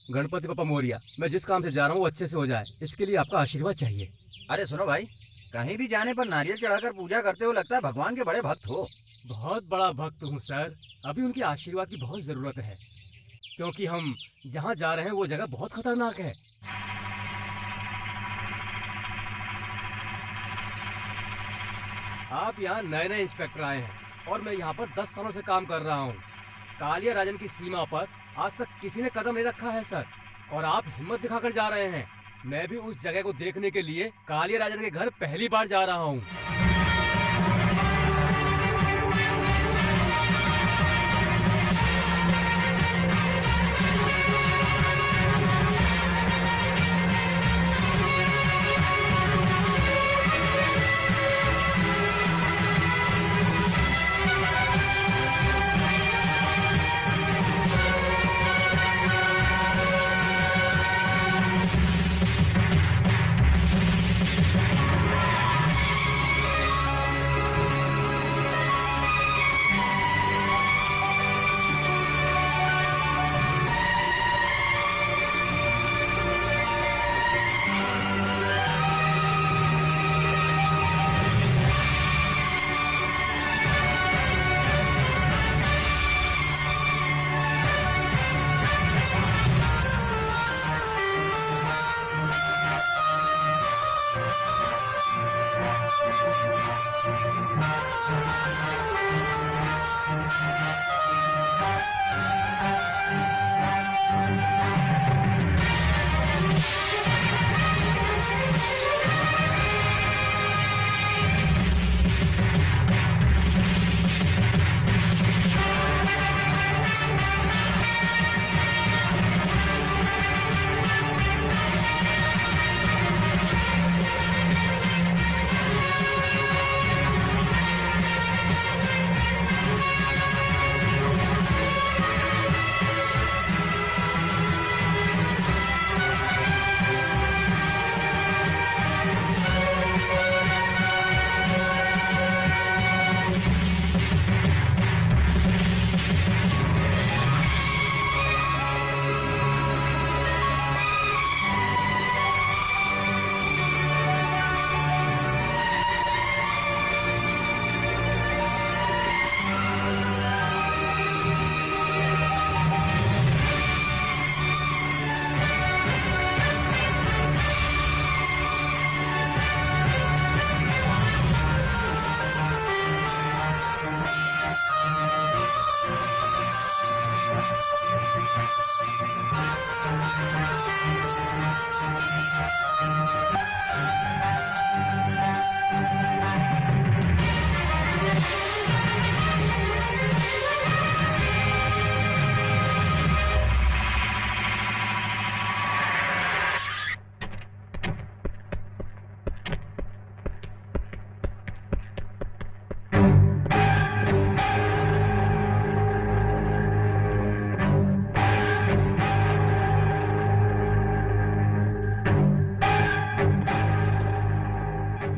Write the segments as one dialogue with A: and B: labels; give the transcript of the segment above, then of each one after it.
A: गणपति बप्पा मोरिया। मैं जिस काम से जा रहा हूँ वो अच्छे से हो जाए, इसके लिए आपका आशीर्वाद चाहिए।
B: अरे सुनो भाई, कहीं भी जाने पर नारियल चढ़ाकर पूजा करते हो, लगता है भगवान के बड़े भक्त हो।
A: बहुत बड़ा भक्त हूँ सर। अभी उनके आशीर्वाद की बहुत ज़रूरत है, क्योंकि हम जहाँ जा रहे हैं वो जगह बहुत खतरनाक है। आप यहाँ नए नए इंस्पेक्टर आए हैं और मैं यहाँ पर 10 सालों से काम कर रहा हूँ। कालिया राजन की सीमा पर आज तक किसी ने कदम नहीं रखा है सर, और आप हिम्मत दिखाकर जा रहे हैं। मैं भी उस जगह को देखने के लिए कालिया राजन के घर पहली बार जा रहा हूँ।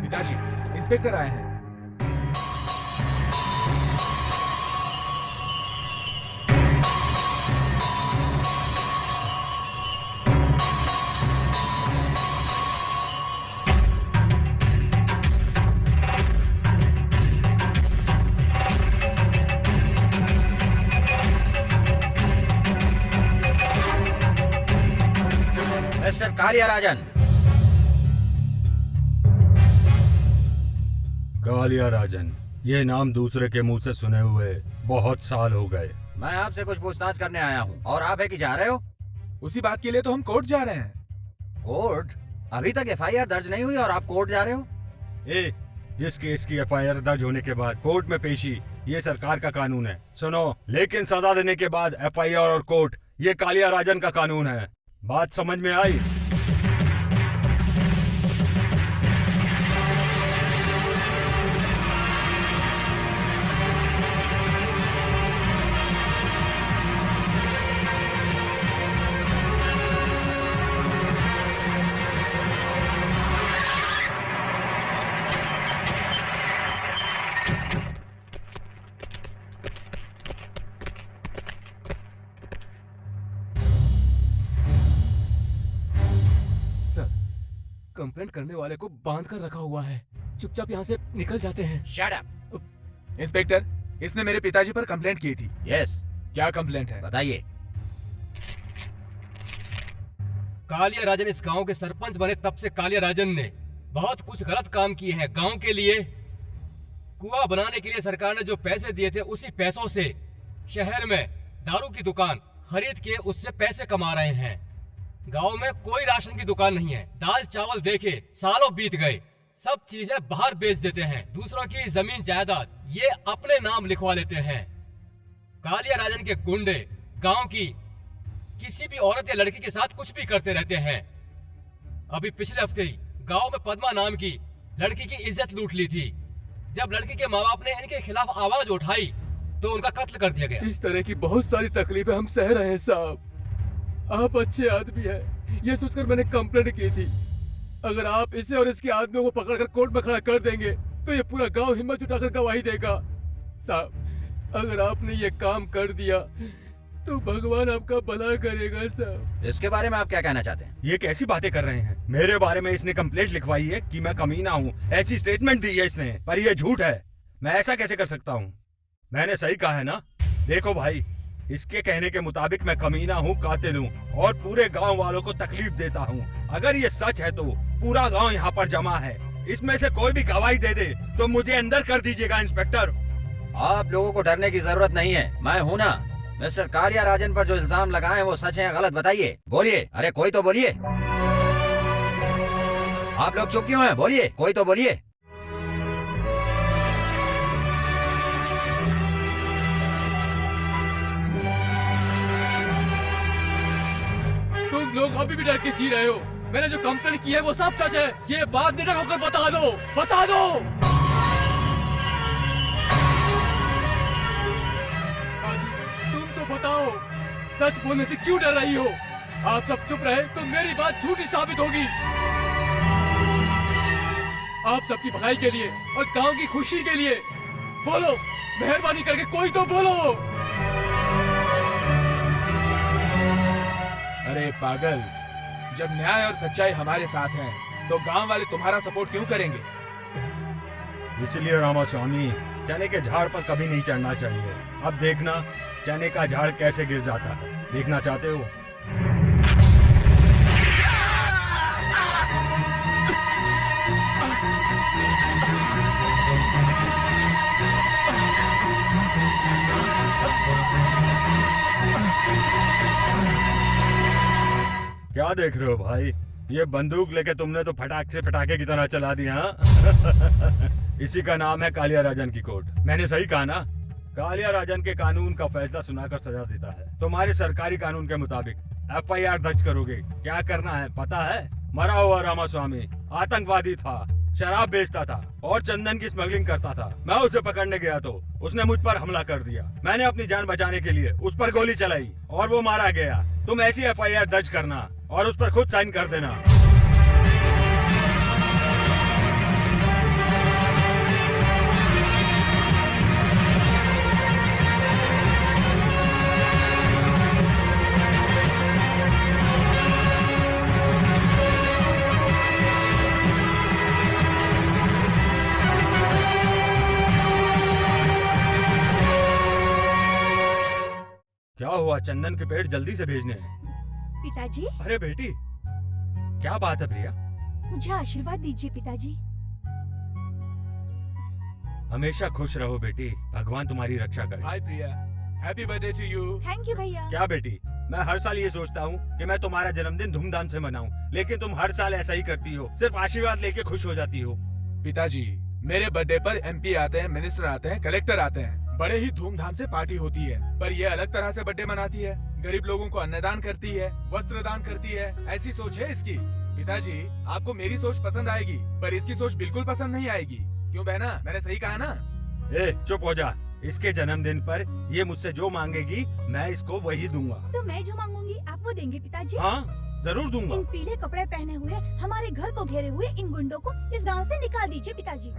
C: पिताजी, इंस्पेक्टर आए हैं।
B: मिस्टर कालिया राजन।
D: कालिया राजन, ये नाम दूसरे के मुंह से सुने हुए बहुत साल हो गए।
B: मैं आपसे कुछ पूछताछ करने आया हूँ। और आप है कि जा रहे हो?
C: उसी बात के लिए तो हम कोर्ट जा रहे हैं।
B: कोर्ट? अभी तक एफआईआर दर्ज नहीं हुई और आप कोर्ट जा रहे हो?
D: जिस केस की एफआईआर दर्ज होने के बाद कोर्ट में पेशी, ये सरकार का कानून है। सुनो, लेकिन सजा देने के बाद एफआईआर और कोर्ट, ये कालिया राजन का कानून है। बात समझ में आई?
A: कंप्लेंट करने वाले को बांध कर रखा हुआ है। चुपचाप यहाँ से निकल जाते हैं।
B: Shut up.
C: इंस्पेक्टर, इसने मेरे पिताजी पर कंप्लेंट की थी।
B: यस,
C: क्या कंप्लेंट है?
B: बताइए।
A: कालिया राजन इस गांव के सरपंच बने तब से कालिया राजन ने बहुत कुछ गलत काम किए हैं गांव के लिए। कुआं बनाने के लिए सरकार ने जो पैसे दिए थे उसी पैसों से शहर में दारू की दुकान खरीद के उससे पैसे कमा रहे हैं। गांव में कोई राशन की दुकान नहीं है। दाल चावल देके सालों बीत गए, सब चीजें बाहर बेच देते हैं। दूसरों की जमीन जायदाद ये अपने नाम लिखवा लेते हैं। कालिया राजन के गुंडे गांव की किसी भी औरत या लड़की के साथ कुछ भी करते रहते हैं। अभी पिछले हफ्ते ही गांव में पद्मा नाम की लड़की की इज्जत लूट ली थी। जब लड़की के माँ बाप ने इनके खिलाफ आवाज उठाई तो उनका कत्ल कर दिया गया।
E: इस तरह की बहुत सारी तकलीफें हम सह रहे हैं साहब। आप अच्छे आदमी हैं, ये सोचकर मैंने कंप्लेंट की थी। अगर आप इसे और इसके आदमियों को पकड़कर कोर्ट में खड़ा कर देंगे तो ये पूरा गांव हिम्मत जुटाकर गवाही देगा। साहब, अगर आपने ये काम कर दिया तो भगवान आपका भला करेगा साहब।
B: इसके बारे में आप क्या कहना चाहते हैं?
D: ये कैसी बातें कर रहे हैं? मेरे बारे में इसने कंप्लेंट लिखवाई है कि मैं कमीना हूँ, ऐसी स्टेटमेंट दी है इसने, पर ये झूठ है। मैं ऐसा कैसे कर सकता हूँ? मैंने सही कहा है ना? देखो भाई, इसके कहने के मुताबिक मैं कमीना हूँ, कातिल हूँ और पूरे गांव वालों को तकलीफ देता हूँ। अगर ये सच है तो पूरा गांव यहाँ पर जमा है। इसमें से कोई भी गवाही दे दे तो मुझे अंदर कर दीजिएगा इंस्पेक्टर।
B: आप लोगों को डरने की जरूरत नहीं है, मैं हूँ ना। मिस्टर कालिया राजन पर जो इल्जाम लगाए वो सच है या गलत, बताइए। बोलिए, अरे कोई तो बोलिए। आप लोग चुप क्यों हैं? बोलिए, कोई तो बोलिए।
E: तुम लोग अभी भी डर के जी रहे हो। मैंने जो कंप्लेंट की है वो सब सच है। ये बात निडर होकर बता दो, बता दो। बाजी, तुम तो बताओ, सच बोलने से क्यों डर रही हो? आप सब चुप रहे तो मेरी बात झूठी साबित होगी। आप सबकी भलाई के लिए और गांव की खुशी के लिए बोलो, मेहरबानी करके कोई तो बोलो।
C: अरे पागल, जब न्याय और सच्चाई हमारे साथ है तो गांव वाले तुम्हारा सपोर्ट क्यों करेंगे?
D: इसलिए रामास्वामी, चने के झाड़ पर कभी नहीं चढ़ना चाहिए। अब देखना चने का झाड़ कैसे गिर जाता है। देखना चाहते हो? क्या देख रहे हो भाई? ये बंदूक लेके तुमने तो फटाक से पटाखे की तरह चला दिया। हाँ? इसी का नाम है कालिया राजन की कोर्ट। मैंने सही कहा ना? कालिया राजन के कानून का फैसला सुनाकर सजा देता है। तुम्हारे सरकारी कानून के मुताबिक FIR दर्ज करोगे। क्या करना है पता है? मरा हुआ रामास्वामी आतंकवादी था, शराब बेचता था और चंदन की स्मगलिंग करता था। मैं उसे पकड़ने गया तो उसने मुझ पर हमला कर दिया। मैंने अपनी जान बचाने के लिए उस पर गोली चलाई और वो मारा गया। तुम ऐसी FIR दर्ज करना और उस पर खुद साइन कर देना। क्या हुआ? चंदन के पेड़ जल्दी से भेजने हैं।
F: पिताजी,
D: अरे बेटी, क्या बात है प्रिया?
F: मुझे आशीर्वाद दीजिए पिताजी।
D: हमेशा खुश रहो बेटी, भगवान तुम्हारी रक्षा करे।
C: Hi Priya, happy birthday to you.
F: Thank you भैया।
D: क्या बेटी, मैं हर साल ये सोचता हूँ कि मैं तुम्हारा जन्मदिन धूमधाम से मनाऊं, लेकिन तुम हर साल ऐसा ही करती हो, सिर्फ आशीर्वाद लेके खुश हो जाती हो।
C: पिताजी, मेरे बर्थडे पर MP आते हैं, मिनिस्टर आते हैं, कलेक्टर आते हैं, बड़े ही धूमधाम से पार्टी होती है। पर ये अलग तरह से बर्थडे मनाती है, गरीब लोगों को अन्नदान करती है, वस्त्र दान करती है। ऐसी सोच है इसकी। पिताजी, आपको मेरी सोच पसंद आएगी पर इसकी सोच बिल्कुल पसंद नहीं आएगी। क्यों बहना, मैंने सही कहा ना?
D: ए, चुप हो जा। इसके जन्मदिन पर ये मुझसे जो मांगेगी मैं इसको वही दूंगा।
F: तो मैं जो मांगूंगी आप वो देंगे पिताजी?
D: हाँ, जरूर दूंगा।
F: इन पीले कपड़े पहने हुए हमारे घर को घेरे हुए इन गुंडों को इस गांव से निकाल दीजिए पिताजी।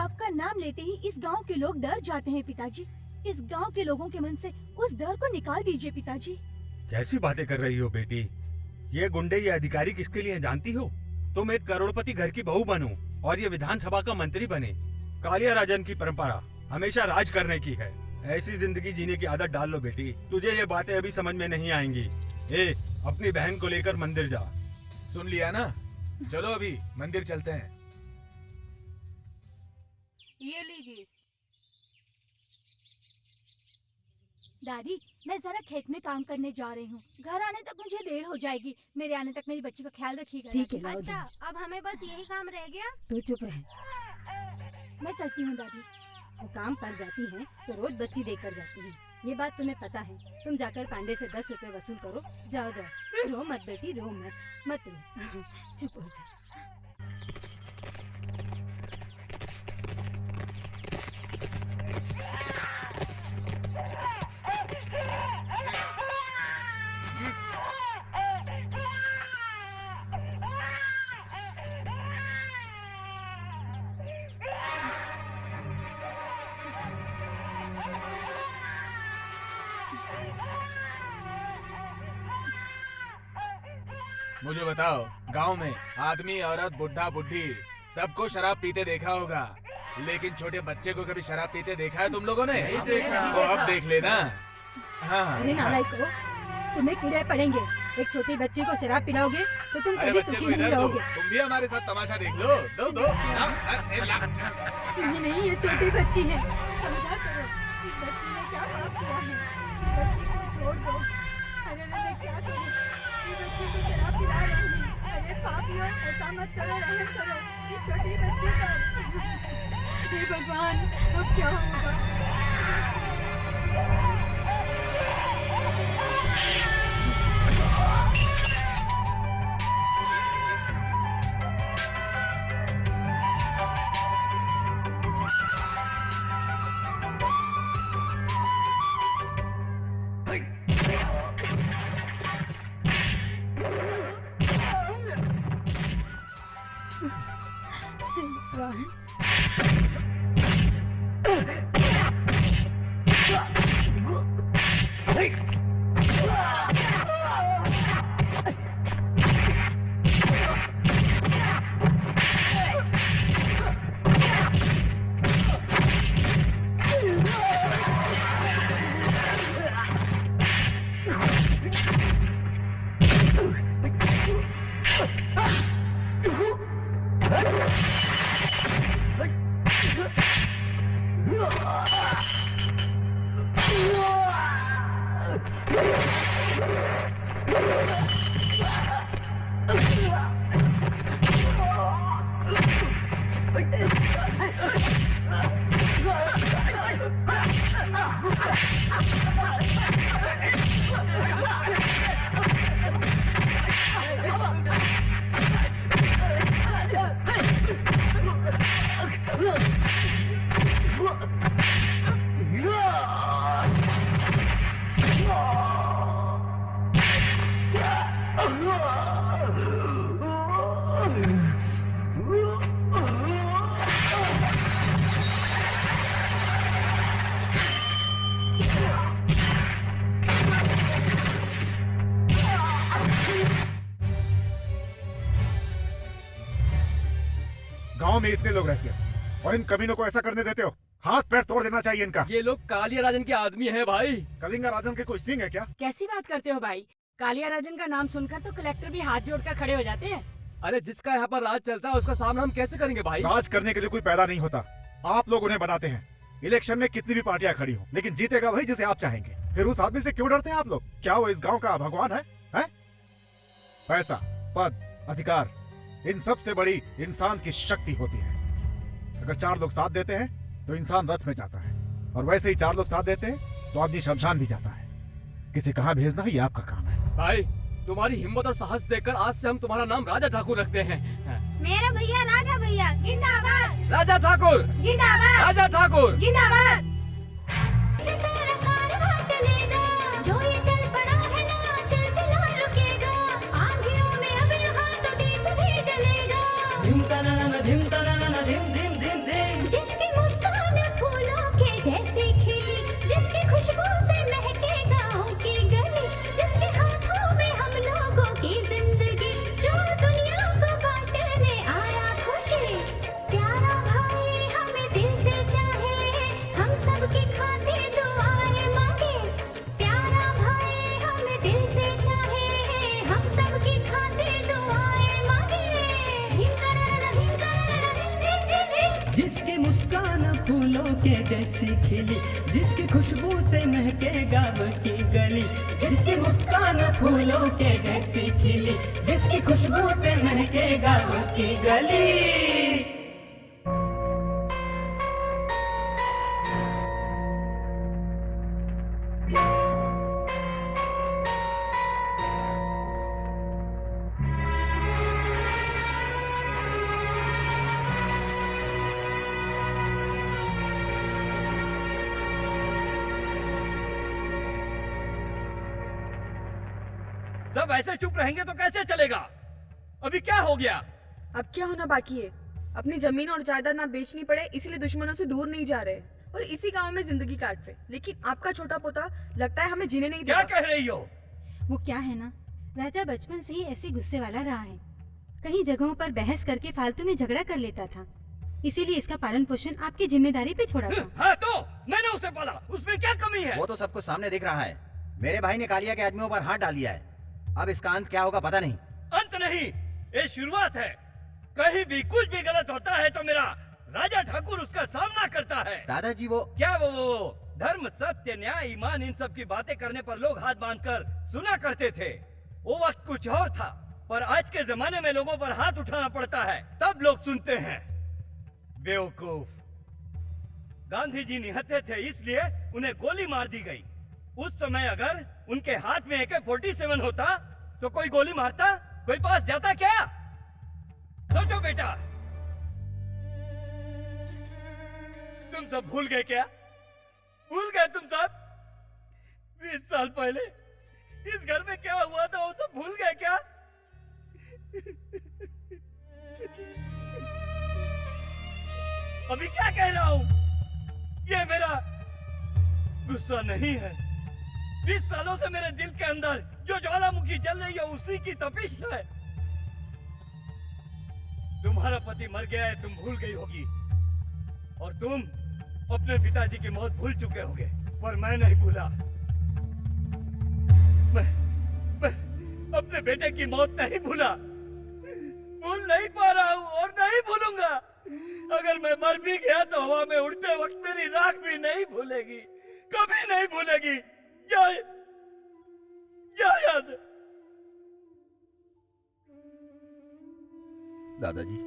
F: आपका नाम लेते ही इस गांव के लोग डर जाते हैं पिताजी। इस गांव के लोगों के मन से उस डर को निकाल दीजिए पिताजी।
D: कैसी बातें कर रही हो बेटी? ये गुंडे ये अधिकारी किसके लिए हैं जानती हो? तुम एक करोड़पति घर की बहू बनो और ये विधानसभा का मंत्री बने। कालिया राजन की परंपरा हमेशा राज करने की है। ऐसी जिंदगी जीने की आदत डाल लो बेटी। तुझे ये बातें अभी समझ में नहीं आएंगी। ए, अपनी बहन को लेकर मंदिर जा।
C: सुन लिया ना? चलो अभी मंदिर चलते हैं।
G: ये लीजिए।
F: दादी, मैं जरा खेत में काम करने जा रही हूँ। घर आने तक मुझे देर हो जाएगी। मेरे आने तक मेरी बच्ची का ख्याल रखिएगा।
G: ठीक है,
F: दादी।
G: अच्छा अब हमें बस यही काम रह गया।
H: तू चुप रह।
F: मैं चलती हूँ दादी।
H: वो काम पर जाती हैं तो रोज बच्ची देकर जाती हैं। ये बात तुम्हें पता है। तुम जाकर पांडे से 10 रुपए वसूल करो। जाओ जाओ, रो मत बेटी, रो मत रो। चुप हो जा।
C: मुझे बताओ, गांव में आदमी औरत बुढ़ा बुढ़ी सबको शराब पीते देखा होगा, लेकिन छोटे बच्चे को कभी शराब पीते देखा है तुम लोगों ने?
A: नहीं देखा।
C: तो अब देख लेना। हाँ
H: अरे नालायको, तुम्हें कीड़े पड़ेंगे। एक छोटी बच्ची को शराब पिलाओगे तो तुम
C: अरे
H: कभी
C: बच्चे
H: सुखी
C: को
H: नहीं
C: इधर दो,
H: रहोगे।
C: तुम भी हमारे साथ तमाशा देख लो। दो दो
H: ये नहीं, ये छोटी बच्ची है। समझा करो, इस बच्ची ने क्या पाप किया है। इस बच्ची को छोड़ दो। अरे मैं क्या करूं? इस बच्ची को शराब पिला रही है। अरे पापियों, ऐसा मत करो, रहम करो इस छोटी बच्ची पर। हे भगवान, अब क्या होगा?
I: गांव में इतने लोग रहते हैं और इन कमीनों को ऐसा करने देते हो? हाथ पैर तोड़ देना चाहिए इनका।
A: ये लोग कालिया राजन के आदमी हैं भाई।
I: कलिंगा राजन के कोई सिंह है क्या?
H: कैसी बात करते हो भाई? कालिया राजन का नाम सुनकर तो कलेक्टर भी हाथ जोड़कर खड़े हो जाते हैं।
A: अरे जिसका यहाँ पर राज चलता है उसका सामना हम कैसे करेंगे भाई?
I: राज करने के लिए कोई पैदा नहीं होता, आप लोग उन्हें बनाते हैं। इलेक्शन में कितनी भी पार्टियां खड़ी हो, लेकिन जीतेगा वही जिसे आप चाहेंगे। फिर उस आदमी से क्यों डरते हैं आप लोग? क्या वो इस गांव का भगवान है? पैसा, पद, अधिकार, इन सब से बड़ी इंसान की शक्ति होती है। अगर 4 लोग साथ देते हैं तो इंसान रथ में जाता है, और वैसे ही 4 लोग साथ देते हैं तो आदमी शमशान भी जाता है। किसे कहाँ भेजना ये आपका काम है।
A: भाई तुम्हारी हिम्मत और साहस देखकर आज से हम तुम्हारा नाम राजा ठाकुर रखते हैं।
G: मेरा भैया राजा भैया जिंदाबाद।
A: राजा ठाकुर
G: जिंदाबाद।
A: राजा ठाकुर
G: जिंदाबाद।
J: जो ये चल पड़ा है ना सिलसिला रुकेगा, आंधियों में अब यहाँ तो दीप भी जलेगा। जिसकी मुस्कान फूलों के जैसे खिली, जिसकी खुशबू से महके गाँव की गली, जिसके हाथों में हम लोगों की जिंदगी
K: फूलों के जैसी खिली, जिसकी खुशबू से महके गाँव की गली, जिसकी मुस्कान फूलों के जैसी खिली, जिसकी खुशबू से महके गाँव की गली।
D: सब ऐसे चुप रहेंगे तो कैसे चलेगा? अभी क्या हो गया?
L: अब क्या होना बाकी है? अपनी जमीन और जायदाद ना बेचनी पड़े इसलिए दुश्मनों से दूर नहीं जा रहे और इसी गांव में जिंदगी काट रहे। लेकिन आपका छोटा पोता लगता है हमें जीने नहीं देगा।
D: क्या कह रही हो?
H: वो क्या है ना, राजा बचपन से ही ऐसे गुस्से वाला रहा है। कई जगहों पर बहस करके फालतू में झगड़ा कर लेता था, इसीलिए इसका पालन पोषण आपकी जिम्मेदारी पे छोड़ा था।
D: हाँ तो मैंने उसे पाला, उसमें क्या कमी है?
B: वो तो सब कुछ सामने दिख रहा है। मेरे भाई ने कालिया के आदमियों पर हाथ डाल दिया है। अब इसका अंत क्या होगा पता नहीं।
D: अंत नहीं, ये शुरुआत है। कहीं भी कुछ भी गलत होता है तो मेरा राजा ठाकुर उसका सामना करता है।
B: दादाजी वो
D: क्या वो धर्म, सत्य, न्याय, ईमान, इन सब की बातें करने पर लोग हाथ बांधकर सुना करते थे। वो वक्त कुछ और था, पर आज के जमाने में लोगों पर हाथ उठाना पड़ता है तब लोग सुनते हैं। बेवकूफ। गांधी जी निहत्थे थे इसलिए उन्हें गोली मार दी गई। उस समय अगर उनके हाथ में AK-47 होता तो कोई गोली मारता, कोई पास जाता क्या? सोचो बेटा, तुम सब भूल गए क्या? भूल गए तुम सब? 20 साल पहले इस घर में क्या हुआ था वो सब भूल गए क्या? अभी क्या कह रहा हूं? ये मेरा गुस्सा नहीं है। 20 सालों से मेरे दिल के अंदर जो ज्वालामुखी जल रही है उसी की तपिश है। तुम्हारा पति मर गया है, तुम भूल गई होगी, और तुम अपने पिताजी की मौत भूल चुके होगे, पर मैं नहीं भूला। मैं अपने बेटे की मौत नहीं भूला, भूल नहीं पा रहा हूँ और नहीं भूलूंगा। अगर मैं मर भी गया तो हवा में उड़ते वक्त मेरी राख भी नहीं भूलेगी, कभी नहीं भूलेगी। जा यहाँ से।
B: दादाजी,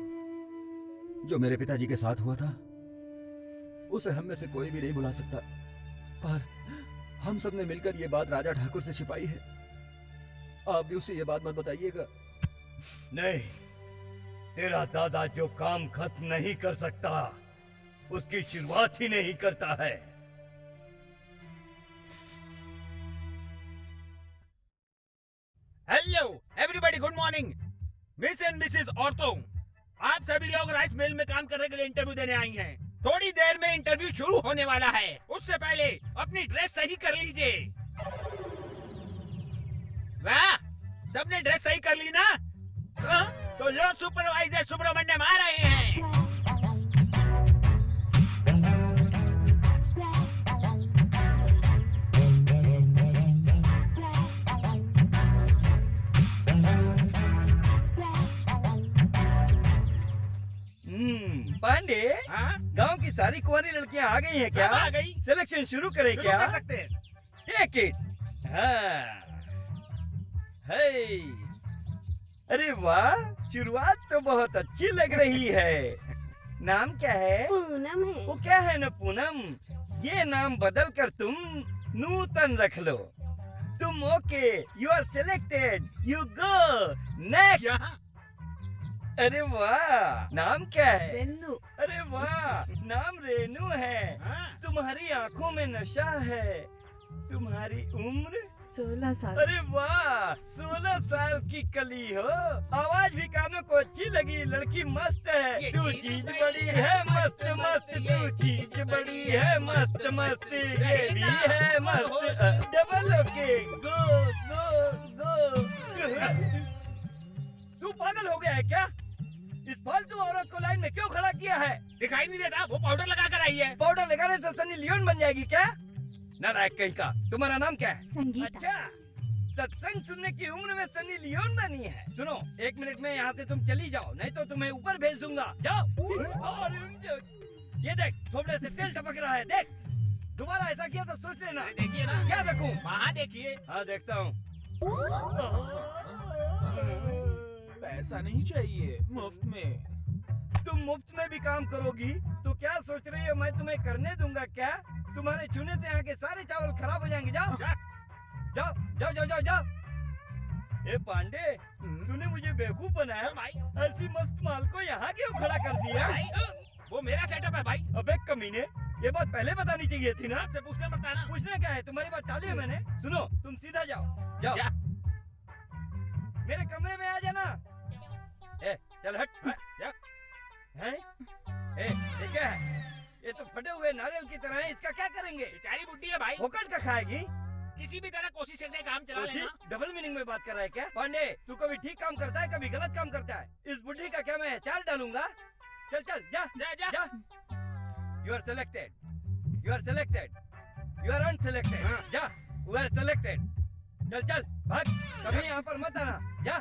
B: जो मेरे पिताजी के साथ हुआ था उसे हम में से कोई भी नहीं भुला सकता, पर हम सब ने मिलकर ये बात राजा ठाकुर से छिपाई है। आप भी उसे ये बात मत बताइएगा।
D: नहीं, तेरा दादा जो काम खत्म नहीं कर सकता उसकी शुरुआत ही नहीं करता है।
M: Hello everybody, good morning. Miss and Mrs औरतों, आप सभी लोग राइस मिल में काम करने के लिए इंटरव्यू देने आई हैं। थोड़ी देर में इंटरव्यू शुरू होने वाला है, उससे पहले अपनी ड्रेस सही कर लीजिए। वाह, सबने ड्रेस सही कर ली ना? तो लो, सुपरवाइजर सुब्रमण्यम आ रहे हैं।
D: पांडे, गांव की सारी कुंवारी लड़कियां आ गई हैं क्या?
M: आ गई।
D: सिलेक्शन शुरू करें क्या?
M: कर सकते हैं।
D: Take it. हाँ, हे, अरे वाह, शुरुआत तो बहुत अच्छी लग रही है। नाम क्या है?
G: पूनम है।
D: वो क्या है ना पूनम, ये नाम बदल कर तुम नूतन रख लो। तुम okay, you are selected, you go next. अरे वाह, नाम क्या है?
L: रेनू।
D: अरे वाह, नाम रेनू है। तुम्हारी आंखों में नशा है। तुम्हारी उम्र
L: 16 साल।
D: अरे वाह, 16 साल की कली हो। आवाज भी कानों को अच्छी लगी। लड़की मस्त है। तू चीज बड़ी है मस्त मस्त, तू चीज बड़ी है मस्त मस्त, ये भी है मस्त। डबल ओके, गो गो गो। तू पागल हो गया है क्या? इस फालतू औरत को लाइन में क्यों खड़ा किया है?
M: दिखाई नहीं देता? वो पाउडर लगा कर आई है।
D: पाउडर लगाने से सनी लियोन बन जाएगी क्या? नालायक कहीं का। तुम्हारा नाम क्या है?
H: संगीता।
D: अच्छा, सत्संग सुनने की उम्र में सनी लियोन बनी है। सुनो, 1 मिनट में यहाँ से तुम चली जाओ, नहीं तो तुम्हें ऊपर भेज दूंगा। जाओ।
M: ये देख थोबड़े से तेल टपक रहा है, देख। दोबारा ऐसा किया तो सोच लेना। देखिए ना। क्या देखूं? वहाँ देखिए। हाँ देखता हूँ।
C: पैसा नहीं चाहिए, मुफ्त में।
M: तुम मुफ्त में भी काम करोगी तो क्या सोच रही हो मैं तुम्हें करने दूंगा क्या? तुम्हारे चूने से यहाँ के सारे चावल खराब हो जाएंगे। जाओ जाओ जाओ जाओ जाओ जाओ। ए पांडे, तूने मुझे बेवकूफ बनाया भाई। ऐसी मस्त माल को यहाँ क्यों खड़ा कर दिया? वो मेरा सेटअप है भाई। अबे कमीने, ये बात पहले बतानी चाहिए थी ना। आपसे पूछना पड़ता है ना। पूछना क्या है, तुम्हारी बात टाली है मैंने। सुनो, तुम सीधा जाओ जाओ मेरे कमरे में आ जाना। ए चल हट जा। हैं? ए ये क्या है? ये तो फटे हुए नारियल की तरह है, इसका क्या करेंगे? बेचारी बुड्ढी है भाई, फोकट का खाएगी। किसी भी तरह कोशिश करके काम चला लेना। डबल मीनिंग में बात कर रहा है क्या? पांडे, तू कभी ठीक काम करता है, कभी गलत काम करता है। इस बुड्ढी का क्या मैं अचार डालूंगा? चल चल जा जा जा, जा। You are selected. You are selected. You are unselected. जा, you are selected. चल चल भाग, कभी यहाँ पर मत आना। जा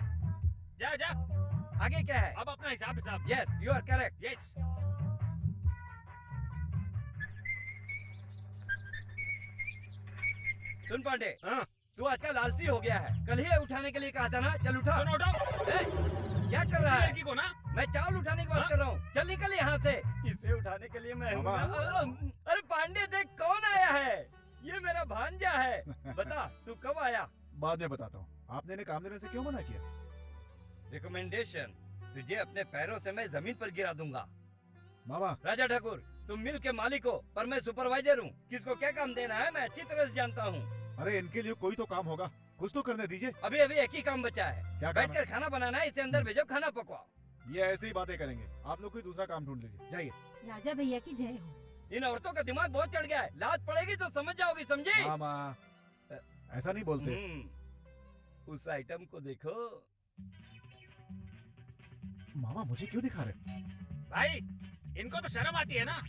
M: जा जा। आगे क्या है? अब अपना हिसाब। Yes, you are correct. Yes. सुन पांडे, तू आजकल आलसी हो गया है। कल ही उठाने के लिए कहा था ना, चल उठा। क्या कर रहा है? को ना? मैं चावल उठाने की बात कर रहा हूँ। चल निकल यहाँ से। इसे उठाने के लिए मैं हूँ ना। अरे पांडे देख कौन आया है। ये मेरा भांजा है। बता तू कब आया?
I: बाद में बताता हूँ। आपने इन्हें काम देने से क्यों मना किया?
M: रिकमेंडेशन, तुझे अपने पैरों से मैं जमीन पर गिरा दूंगा।
I: मामा।
M: राजा ठाकुर, तुम मिल के मालिक हो पर मैं सुपरवाइजर हूँ। किसको क्या काम देना है मैं अच्छी तरह से जानता हूँ।
I: अरे इनके लिए कोई तो काम होगा, कुछ तो करने दीजिए।
M: अभी अभी एक ही काम बचा है।
I: क्या काम
M: बैठकर खाना बनाना है। इसे अंदर भेजो, खाना पकवाओ।
I: ये ऐसी ही बातें करेंगे। आप लोग कोई दूसरा काम ढूंढ लीजिए, जाइए।
H: राजा भैया की जय हो।
M: इन औरतों का दिमाग बहुत चढ़ गया है। लात पड़ेगी तो समझ जाओगी, समझी?
I: मामा ऐसा नहीं बोलते।
M: उस आइटम को देखो।
I: मामा मुझे क्यों दिखा रहे?
M: भाई इनको तो शर्म आती है ना।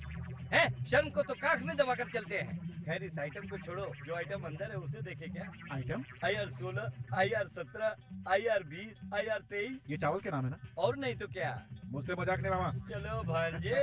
M: है, शर्म को तो काख में दबा कर चलते हैं। खैर इस आइटम को छोड़ो, जो आइटम अंदर है उसे देखे क्या?
I: Item?
M: IR 16, IR 17, IR 20, IR 23।
I: ये चावल के नाम है ना?
M: और नहीं तो क्या।
I: मुझसे मजाक नहीं मामा।
M: चलो भांजे।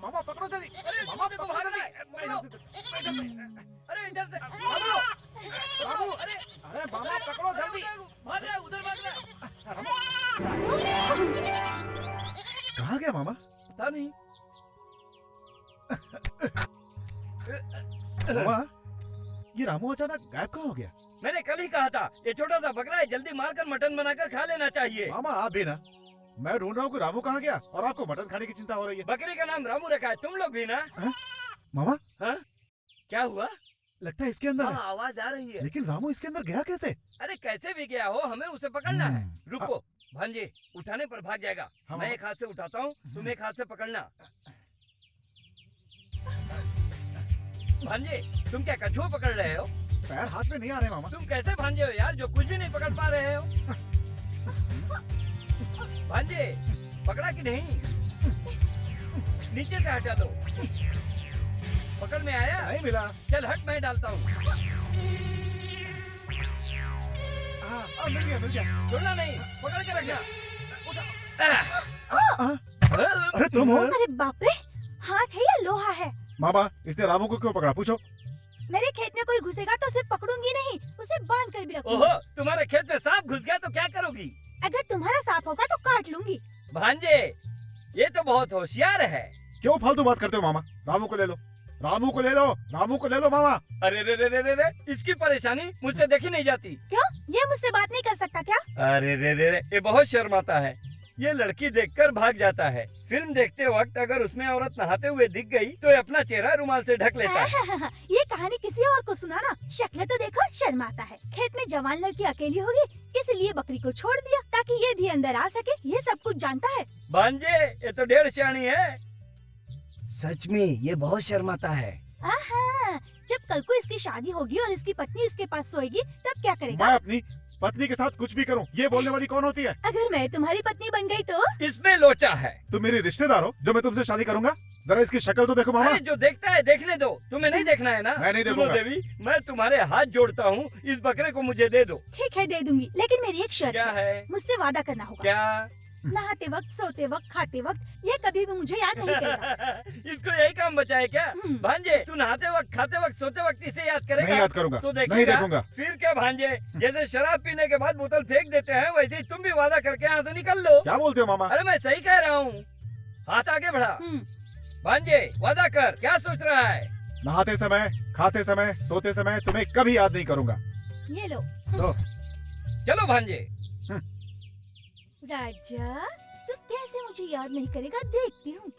I: मामा पकड़ो जल्दी।
M: अरे
I: मामा
M: देखो
I: पकड़ो
M: भाग
I: जल्दी।
M: रहा है। पकड़ो। अरे इधर से
I: बाबू, बाबू,
M: अरे
I: अरे मामा पकड़ो जल्दी।
M: भाग रहा है, उधर भाग रहा है।
I: कहाँ गया मामा?
M: पता नहीं।
I: मामा ये रामू अचानक गायब कहाँ हो गया?
M: मैंने कल ही कहा था ये छोटा सा बकरा है, जल्दी मारकर मटन बनाकर खा लेना चाहिए।
I: मामा आप भी ना। मैं ढूंढ रहा हूँ कि रामू कहाँ गया और आपको मटन खाने की चिंता हो रही है।
M: बकरी का नाम रामू रखा है, तुम लोग भी ना?
I: मामा
M: हाँ? क्या हुआ?
I: लगता है इसके अंदर है।
M: आवाज आ रही है।
I: लेकिन रामू इसके अंदर गया कैसे?
M: अरे कैसे भी गया हो, हमें उसे पकड़ना है। रुको भांजे, उठाने पर भाग जाएगा।
I: हाँ,
M: मैं एक हाथ से उठाता हूँ, तुम एक हाथ से पकड़ना। भांजे, तुम क्या कछुआ पकड़ रहे हो?
I: पैर हाथ में नहीं आ रहे मामा।
M: तुम कैसे भांजे हो यार, जो कुछ भी नहीं पकड़ पा रहे हो? भांजे, पकड़ा कि नहीं? नीचे से हटा दो। पकड़ में आया?
I: नहीं मिला।
M: चल हट, मैं डालता हूँ।
I: हाँ, मिल गया मिल गया।
M: छोड़ना नहीं, पकड़ के रखना।
I: अरे तुम हो?
F: अरे बाप रे, हाथ है या लोहा है?
I: मामा, इसने रामू को क्यों पकड़ा, पूछो।
F: मेरे खेत में कोई घुसेगा तो सिर्फ पकड़ूंगी नहीं, उसे बांध कर भी रखूंगी।
M: ओहो, तुम्हारे खेत में सांप घुस गया तो क्या करोगी?
F: अगर तुम्हारा सांप होगा तो काट लूंगी।
M: भांजे, ये तो बहुत होशियार है।
I: क्यों फालतू बात करते हो मामा? रामू को ले लो, रामू को ले लो, रामू को ले लो मामा।
M: अरे रे रे रे रे रे, इसकी परेशानी मुझसे देखी नहीं जाती।
F: क्यों? ये मुझसे बात नहीं कर सकता क्या?
M: अरे रे रे रे, ये बहुत शर्माता है। ये लड़की देखकर भाग जाता है। फिल्म देखते वक्त अगर उसमें औरत नहाते हुए दिख गई तो ये अपना चेहरा रुमाल से ढक लेता है।
F: ये कहानी किसी और को सुनाना। शक्ल तो देखो, शर्माता है। खेत में जवान लड़की अकेली होगी, इसलिए बकरी को छोड़ दिया ताकि ये भी अंदर आ सके। ये सब कुछ जानता है।
M: भांजे, ये तो ढेर सियानी है। सच में ये बहुत शर्माता है।
F: आहा, जब कल को इसकी शादी होगी और इसकी पत्नी इसके पास सोएगी तब क्या करेगा?
I: मैं अपनी पत्नी के साथ कुछ भी करूं, ये बोलने वाली कौन होती है?
F: अगर मैं तुम्हारी पत्नी बन गई तो?
M: इसमें लोचा है।
I: तुम मेरी रिश्तेदार हो जो मैं तुमसे शादी करूंगा? जरा इसकी शक्ल तो देखो मामा।
M: अरे जो देखता है देखने दो, तुम्हें नहीं देखना है ना?
I: मैं नहीं
M: सुनो
I: देखूंगा।
M: देवी, मैं तुम्हारे हाथ जोड़ता हूँ, इस बकरे को मुझे दे दो।
F: ठीक है, दे दूंगी, लेकिन मेरी एक शर्त
M: क्या है?
F: मुझसे वादा करना होगा।
M: क्या?
F: नहाते वक्त, सोते वक्त, खाते वक्त, ये कभी भी मुझे याद नहीं करेगा।
M: इसको यही काम बचा है क्या? भांजे, तू नहाते वक्त, खाते वक्त, सोते वक्त इसे याद करेगा?
I: नहीं याद करूंगा,
M: तो
I: नहीं
M: देखेगा?
I: देखूंगा।
M: फिर क्या भांजे, जैसे शराब पीने के बाद बोतल फेंक देते हैं, वैसे ही तुम भी वादा करके यहाँ से निकल लो।
I: क्या बोलते हो मामा?
M: अरे मैं सही कह रहा हूँ। हाथ आगे बढ़ा। भांजे, वादा कर, क्या सोच रहा है?
I: नहाते समय, खाते समय, सोते समय तुम्हें कभी याद नहीं करूंगा।
F: ये लो।
I: लो।
M: चलो भांजे।
F: राजा, तू कैसे मुझे याद नहीं करेगा, देखती हूँ।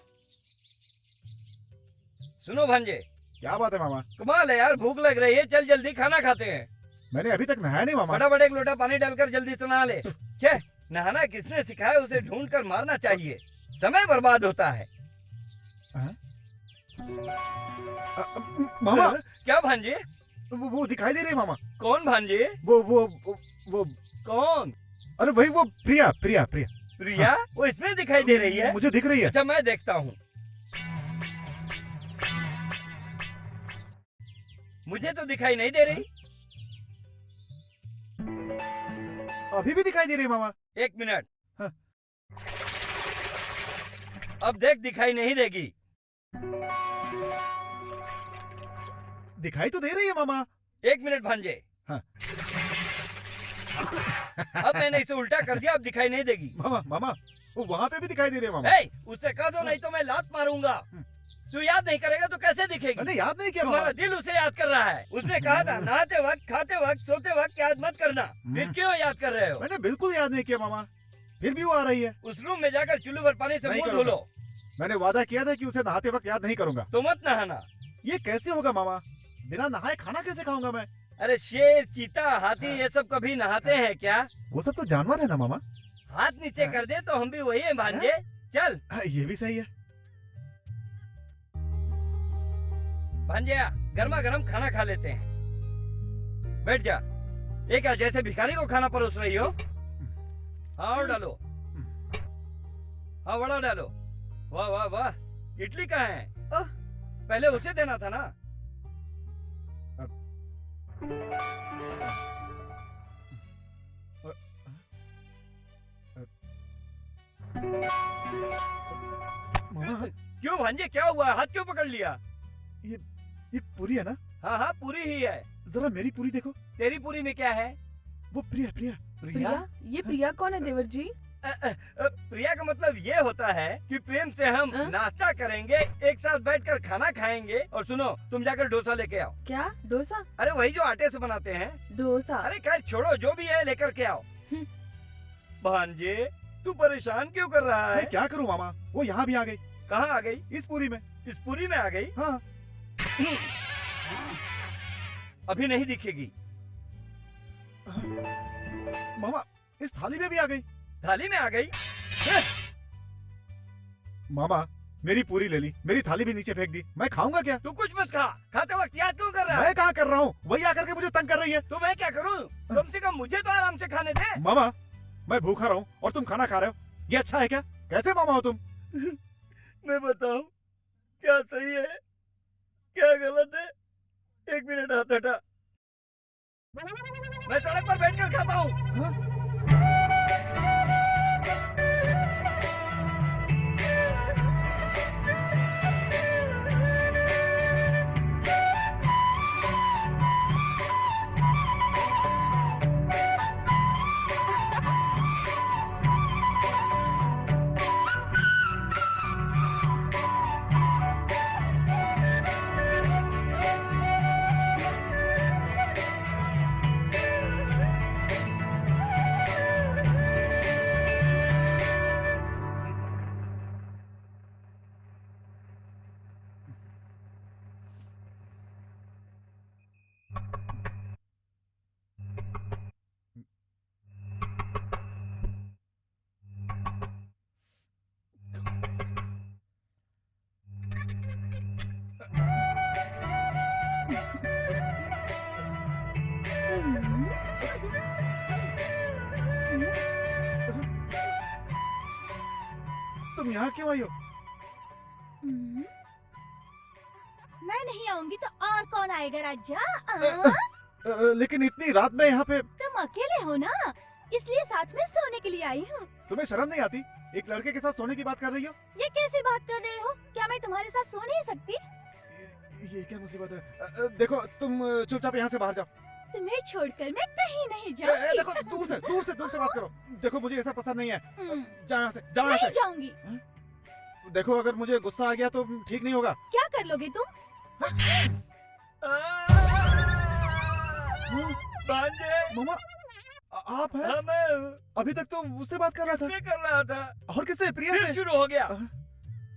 M: सुनो भांजे।
I: क्या बात है मामा?
M: कमाल है यार, भूख लग रही है, चल जल्दी खाना खाते हैं।
I: मैंने अभी तक नहाया नहीं मामा।
M: फटाफट एक लोटा पानी डालकर जल्दी से नहा ले। छे, नहाना किसने सिखाया उसे ढूंढ कर मारना चाहिए, समय बर्बाद होता है।
I: मामा।
M: क्या भांजे?
I: वो दिखाई दे रही है मामा।
M: कौन भांजे?
I: वो
M: कौन?
I: अरे वही वो प्रिया प्रिया प्रिया
M: प्रिया? वो इसमें दिखाई दे रही है?
I: मुझे दिख रही है।
M: अच्छा, मैं देखता हूँ। मुझे तो दिखाई नहीं दे रही।
I: अभी भी दिखाई दे रही है मामा।
M: एक मिनट। अब देख, दिखाई नहीं देगी।
I: दिखाई तो दे रही है मामा।
M: एक मिनट भांजे।
I: हाँ।
M: अब मैंने इसे उल्टा कर दिया, अब दिखाई नहीं देगी।
I: मामा मामा, वो वहाँ पे भी दिखाई दे रही है मामा।
M: ए, उससे कह दो, नहीं तो मैं लात मारूंगा। तू याद नहीं करेगा तो कैसे दिखेगी?
I: मैंने याद नहीं किया।
M: तुम्हारा दिल उसे याद कर रहा है। उसने कहा था नहाते वक्त, खाते वक्त, सोते वक्त याद मत करना। फिर क्यों याद कर रहे हो?
I: मैंने बिल्कुल याद नहीं किया मामा, फिर भी वो आ रही है।
M: उस रूम में जाकर चुल्लू भर पानी से मुंह धो लो।
I: मैंने वादा किया था कि उसे नहाते वक्त याद नहीं करूंगा।
M: तो मत नहाना।
I: ये कैसे होगा मामा? बिना नहाए खाना कैसे खाऊंगा मैं?
M: अरे शेर, चीता, हाथी, ये सब कभी नहाते हैं क्या?
I: वो सब तो जानवर है ना मामा।
M: हाथ नीचे कर दे तो हम भी वही है भांजे। चल।
I: ये भी सही है।
M: भांजिया, गर्मा गर्म खाना खा लेते हैं। बैठ जा। ये क्या, जैसे भिखारी को खाना परोस रही हो? हाँ, और डालो। हाँ, वड़ा डालो। वाह वाह वाह, इडली कहाँ है? पहले उसे देना था ना। क्यों भांजे, क्या हुआ? हाथ क्यों पकड़ लिया?
I: ये पूरी है ना?
M: हाँ हाँ, पूरी ही है।
I: जरा मेरी पूरी देखो।
M: तेरी पूरी में क्या है?
I: वो प्रिया प्रिया
L: प्रिया? ये प्रिया कौन है देवर जी?
M: प्रिया का मतलब ये होता है कि प्रेम से हम नाश्ता करेंगे, एक साथ बैठकर खाना खाएंगे। और सुनो, तुम जाकर डोसा लेके आओ।
L: क्या डोसा?
M: अरे वही जो आटे से बनाते हैं।
L: डोसा?
M: अरे खैर छोड़ो, जो भी है लेकर के आओ। भांजे, तू परेशान क्यों कर रहा है?
I: मैं क्या करूं मामा, वो यहाँ भी आ गई।
M: कहाँ आ गई?
I: इस पूरी में।
M: इस पूरी में आ गई?
I: हाँ।
M: अभी नहीं दिखेगी।
I: मामा, इस थाली में भी आ गई।
M: थाली में आ गई?
I: मामा, मेरी पूरी ले ली, मेरी थाली भी नीचे फेंक दी। मैं खाऊंगा क्या?
M: तू कुछ मत खा, खाते वक्त याद क्यों कर रहा है?
I: मैं कहाँ कर रहा हूँ, वही आकर के मुझे तंग कर रही है।
M: तो मैं क्या करूँ? कम से कम मुझे तो आराम से खाने दे।
I: मामा, मैं भूखा रहा हूँ और तुम खाना खा रहे हो, ये अच्छा है क्या? कैसे मामा हो तुम?
M: मैं बताऊं क्या सही है क्या गलत है? एक मिनट हाथ हटा। मैं सड़क पर बैठकर खाता हूँ।
I: तुम यहाँ क्यों आई हो?
F: मैं नहीं आऊंगी तो और कौन आएगा राजा?
I: लेकिन इतनी रात में यहाँ पे
F: तुम अकेले हो ना, इसलिए साथ में सोने के लिए आई हूँ।
I: तुम्हें शर्म नहीं आती? एक लड़के के साथ सोने की बात कर रही हो?
F: ये कैसी बात कर रहे हो? क्या मैं तुम्हारे साथ सो नहीं सकती?
I: ये क्या मुसीबत है? देखो तुम चुपचाप यहाँ से बाहर जाओ।
F: तुम्हें छोड़कर मैं कहीं नहीं
I: देखो
F: जाऊंगी।
I: दूर से बात करो। देखो मुझे ऐसा पसंद नहीं है। जाओ यहाँ से, जाओ यहाँ
F: नहीं
I: से।
F: जाऊंगी।
I: देखो अगर मुझे गुस्सा आ गया तो ठीक नहीं होगा।
F: क्या कर लोगे तुम?
I: मामा आप हैं?
M: हाँ, मैं
I: अभी तक तो उससे बात कर रहा था।
M: किससे कर रहा था?
I: और किससे? प्रिया
M: फिर
I: से।
M: शुरू हो गया।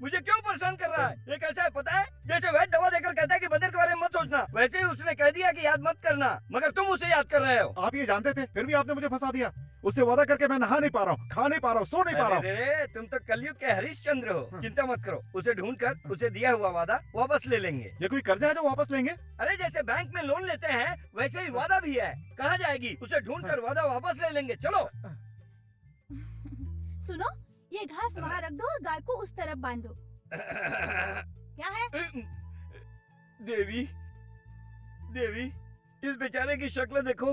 M: मुझे क्यों परेशान कर रहा है? ये कैसा है पता है? जैसे वैद्य दवा देकर कहता है कि बंदर के बारे में मत सोचना, वैसे ही उसने कह दिया कि याद मत करना, मगर तुम उसे याद कर रहे हो।
I: आप ये जानते थे, फिर भी आपने मुझे फंसा दिया। उससे वादा करके मैं नहा नहीं पा रहा हूँ, खा नहीं पा रहा हूँ, सो नहीं पा रहा हूँ।
M: अरे तुम तो कलयुग के हरिश्चंद्र हो। चिंता मत करो, उसे ढूंढकर उसे दिया हुआ वादा वापस ले लेंगे।
I: ये कोई कर्जा है जो वापस लेंगे?
M: अरे जैसे बैंक में लोन लेते हैं वैसे ही वादा भी है। कहाँ जाएगी? उसे ढूंढकर वादा वापस ले लेंगे। चलो।
F: सुनो, ये घास वहाँ रख दो और गाय को उस तरफ बांधो। क्या है?
M: देवी, देवी, इस बेचारे की शक्ल देखो।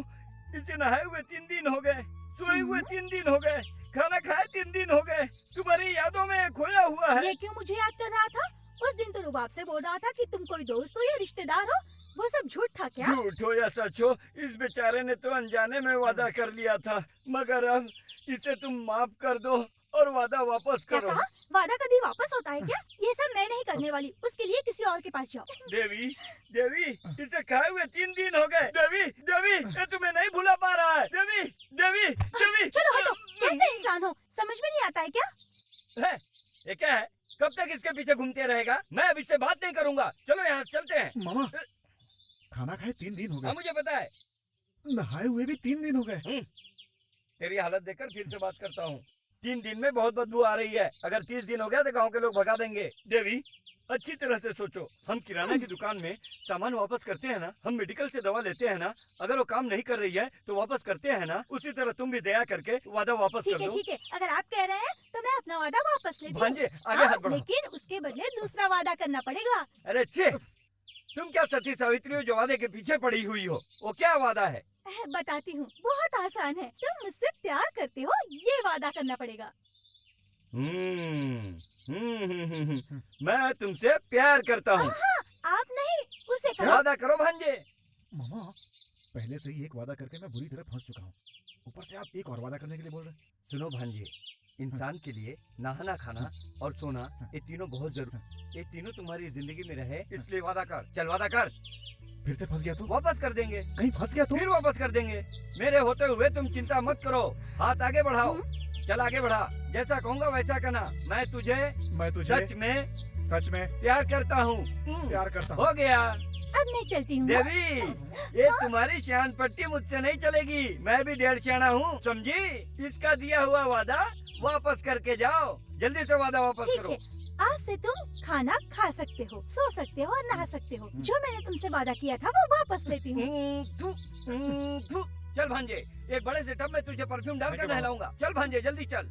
M: इसे नहाए हुए 3 दिन हो गए, सोए हुए 3 दिन हो गए, खाना खाए 3 दिन हो गए। तुम्हारी यादों में खोया हुआ है।
F: ये क्यों मुझे याद कर रहा था? उस दिन तो रुबाब से बोल रहा था कि तुम कोई दोस्त हो या रिश्तेदार हो। वो सब झूठ था क्या?
M: झूठ हो या सच हो, इस बेचारे ने तो अनजाने में वादा कर लिया था, मगर अब इसे तुम माफ कर दो और वादा वापस
F: क्या
M: करो।
F: कहा? वादा कभी वापस होता है क्या? ये सब मैं नहीं करने वाली, उसके लिए किसी और के पास जाओ।
M: देवी, देवी, इसे खाए हुए 3 दिन हो गए। देवी, देवी, ये तुम्हें नहीं भुला पा रहा है। देवी, देवी, देवी।
F: चलो हटो, कैसे इंसान हो? समझ में नहीं आता है क्या?
M: है, ये क्या है? कब तक इसके पीछे घूमते रहेगा? मैं अब इससे बात नहीं करूंगा। चलो यहाँ से चलते हैं।
I: मामा, खाना खाए 3 दिन हो
M: हाँ
I: गए,
M: मुझे पता है।
I: नहाए हुए भी 3 दिन हो गए।
M: तेरी हालत देखकर फिर से बात करता हूँ। 3 दिन में बहुत बदबू आ रही है। अगर 30 दिन हो गया तो गांव के लोग भगा देंगे। देवी, अच्छी तरह से सोचो। हम किराना की दुकान में सामान वापस करते हैं ना, हम मेडिकल से दवा लेते हैं ना, अगर वो काम नहीं कर रही है तो वापस करते हैं ना, उसी तरह तुम भी दया करके वादा वापस कर दो।
F: ठीक है, अगर आप कह रहे हैं तो मैं अपना वादा वापस लेती हूँ।
M: भांजे, आगे हाथ बढ़ाओ।
F: लेकिन उसके बदले दूसरा वादा करना पड़ेगा।
M: अरे छे, तुम क्या सती सावित्री हो जो वादे के पीछे पड़ी हुई हो? वो क्या वादा है?
F: बताती हूँ, बहुत आसान है। तुम मुझसे प्यार करते हो, ये वादा करना पड़ेगा।
M: मैं तुमसे प्यार करता हूँ।
F: आप नहीं, उसे कहो।
M: वादा करो भांजे।
I: मामा, पहले से ही एक वादा करके मैं बुरी तरह फंस चुका हूँ, ऊपर से आप एक और वादा करने के लिए बोल रहे हैं।
M: सुनो भांजे, इंसान के लिए नहाना, खाना और सोना, ये तीनों बहुत जरूरी। ये तीनों तुम्हारी जिंदगी में रहे, इसलिए वादा कर। चल वादा कर।
I: फिर से फंस गया तो?
M: वापस कर देंगे।
I: कहीं फंस गया तो?
M: फिर वापस कर देंगे। मेरे होते हुए तुम चिंता मत करो। हाथ आगे बढ़ाओ। चल आगे बढ़ा। जैसा कहूँगा वैसा करना। मैं तुझे सच में प्यार करता हूँ।
I: प्यार करता हूँ।
M: हो गया।
F: अब मैं चलती हूँ।
M: देवी, ये तुम्हारी शान पट्टी मुझसे नहीं चलेगी। मैं भी 1.5 शाना हूँ, समझी? इसका दिया हुआ वादा वापस करके जाओ। जल्दी से वादा वापस करो।
F: आज से तुम खाना खा सकते हो, सो सकते हो और नहा सकते हो। जो मैंने तुमसे वादा किया था वो वापस लेती हूँ।
M: चल भांजे, एक बड़े से टब में तुझे परफ्यूम डालकर नहलाऊंगा। चल भांजे, जल्दी चल।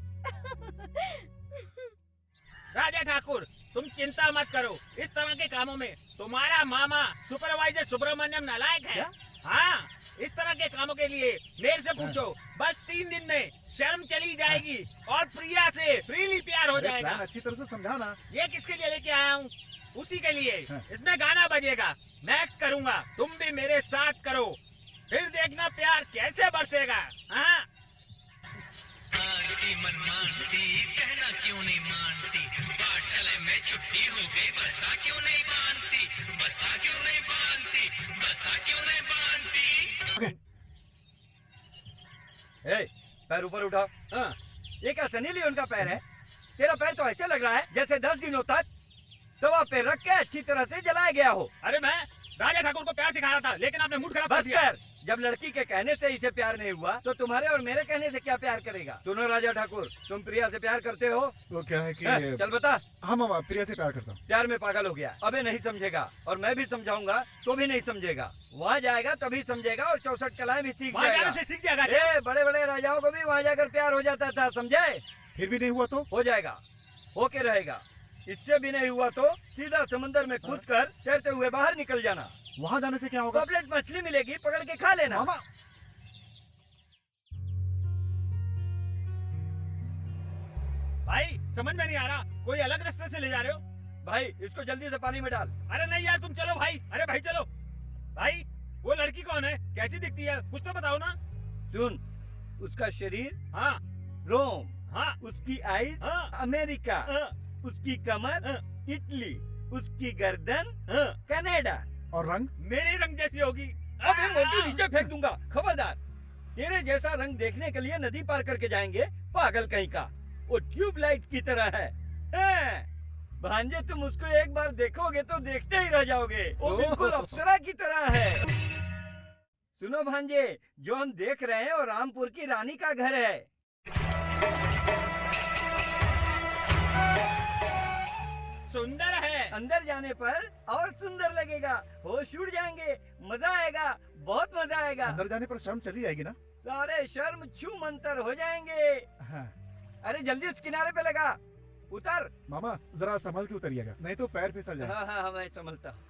M: राजा ठाकुर, तुम चिंता मत करो। इस तरह के कामों में तुम्हारा मामा सुपरवाइजर सुब्रमण्यम नालायक है। हाँ, इस तरह के कामों के लिए मेरे से पूछो। बस 3 दिन में शर्म चली जाएगी और प्रिया से फ्रीली प्यार हो जाएगा।
I: अच्छी तरह से समझा ना।
M: ये किसके लिए लेके आया हूँ? उसी के लिए। इसमें गाना बजेगा, मैं एक्ट करूँगा, तुम भी मेरे साथ करो, फिर देखना प्यार कैसे बरसेगा। हाँ?
J: मानती मन मानती, कहना क्यों नहीं मानती, पाठशाला में छुट्टी हो गई, बस्ता क्यों नहीं बांधती, बस्ता क्यों नहीं बांधती, बस्ता क्यों नहीं बांधती।
M: ए, पैर ऊपर उठा। हाँ, ये क्या सनी लियोन का पैर है? तेरा पैर तो ऐसे लग रहा है जैसे 10 दिनों तक तवा पे रख के अच्छी तरह से जलाया गया हो। अरे मैं राजा ठाकुर को प्यार सिखा रहा था, लेकिन आपने मूड खराब कर दिया। जब लड़की के कहने से इसे प्यार नहीं हुआ तो तुम्हारे और मेरे कहने से क्या प्यार करेगा? सुनो राजा ठाकुर, तुम प्रिया से प्यार करते हो?
I: वो क्या है कि
M: चल बता।
I: हाँ मामा, प्रिया से प्यार करता हूँ।
M: प्यार में पागल हो गया, अबे नहीं समझेगा, और मैं भी समझाऊंगा तो भी नहीं समझेगा। वहाँ जाएगा तभी समझेगा और 64 कलाएं भी सीख जाएगा। सीख जाएगा। बड़े बड़े राजाओं को भी वहाँ जाकर प्यार हो जाता था, समझे?
I: फिर भी नहीं हुआ तो
M: हो जाएगा, होके रहेगा। इससे भी नहीं हुआ तो सीधा समंदर में कूद कर तैरते हुए बाहर निकल जाना।
I: वहाँ जाने से क्या होगा?
M: पॉपलेट मछली मिलेगी, पकड़ के खा लेना।
I: मामा,
M: भाई समझ में नहीं आ रहा, कोई अलग रास्ते से ले जा रहे हो? भाई इसको जल्दी से पानी में डाल। अरे नहीं यार, तुम चलो भाई। अरे भाई चलो। भाई वो लड़की कौन है, कैसी दिखती है, कुछ तो बताओ ना। सुन, उसका शरीर हाँ रोम, हाँ उसकी आईज हाँ अमेरिका, हाँ उसकी कमर हाँ इटली, उसकी गर्दन हाँ कनाडा, और रंग मेरे रंग जैसी होगी। अबे मोटू, नीचे फेंक दूंगा, खबरदार। तेरे जैसा रंग देखने के लिए नदी पार करके जाएंगे, पागल कहीं का। वो ट्यूबलाइट की तरह है। भांजे, तुम उसको एक बार देखोगे तो देखते ही रह जाओगे। वो बिल्कुल अप्सरा की तरह है। सुनो भांजे, जो हम देख रहे हैं वो रामपुर की रानी का घर है। सुंदर है, अंदर जाने पर और सुंदर लगेगा, होश उड़ जाएंगे, मजा आएगा, बहुत मजा आएगा।
I: अंदर जाने पर शर्म चली जाएगी ना?
M: सारे शर्म छू मंतर हो जाएंगे। हाँ। अरे जल्दी उस किनारे पे लगा, उतर।
I: मामा जरा संभल के उतरिएगा, नहीं तो पैर फिसल जाए।
M: हाँ हाँ, मैं संभलता हूँ।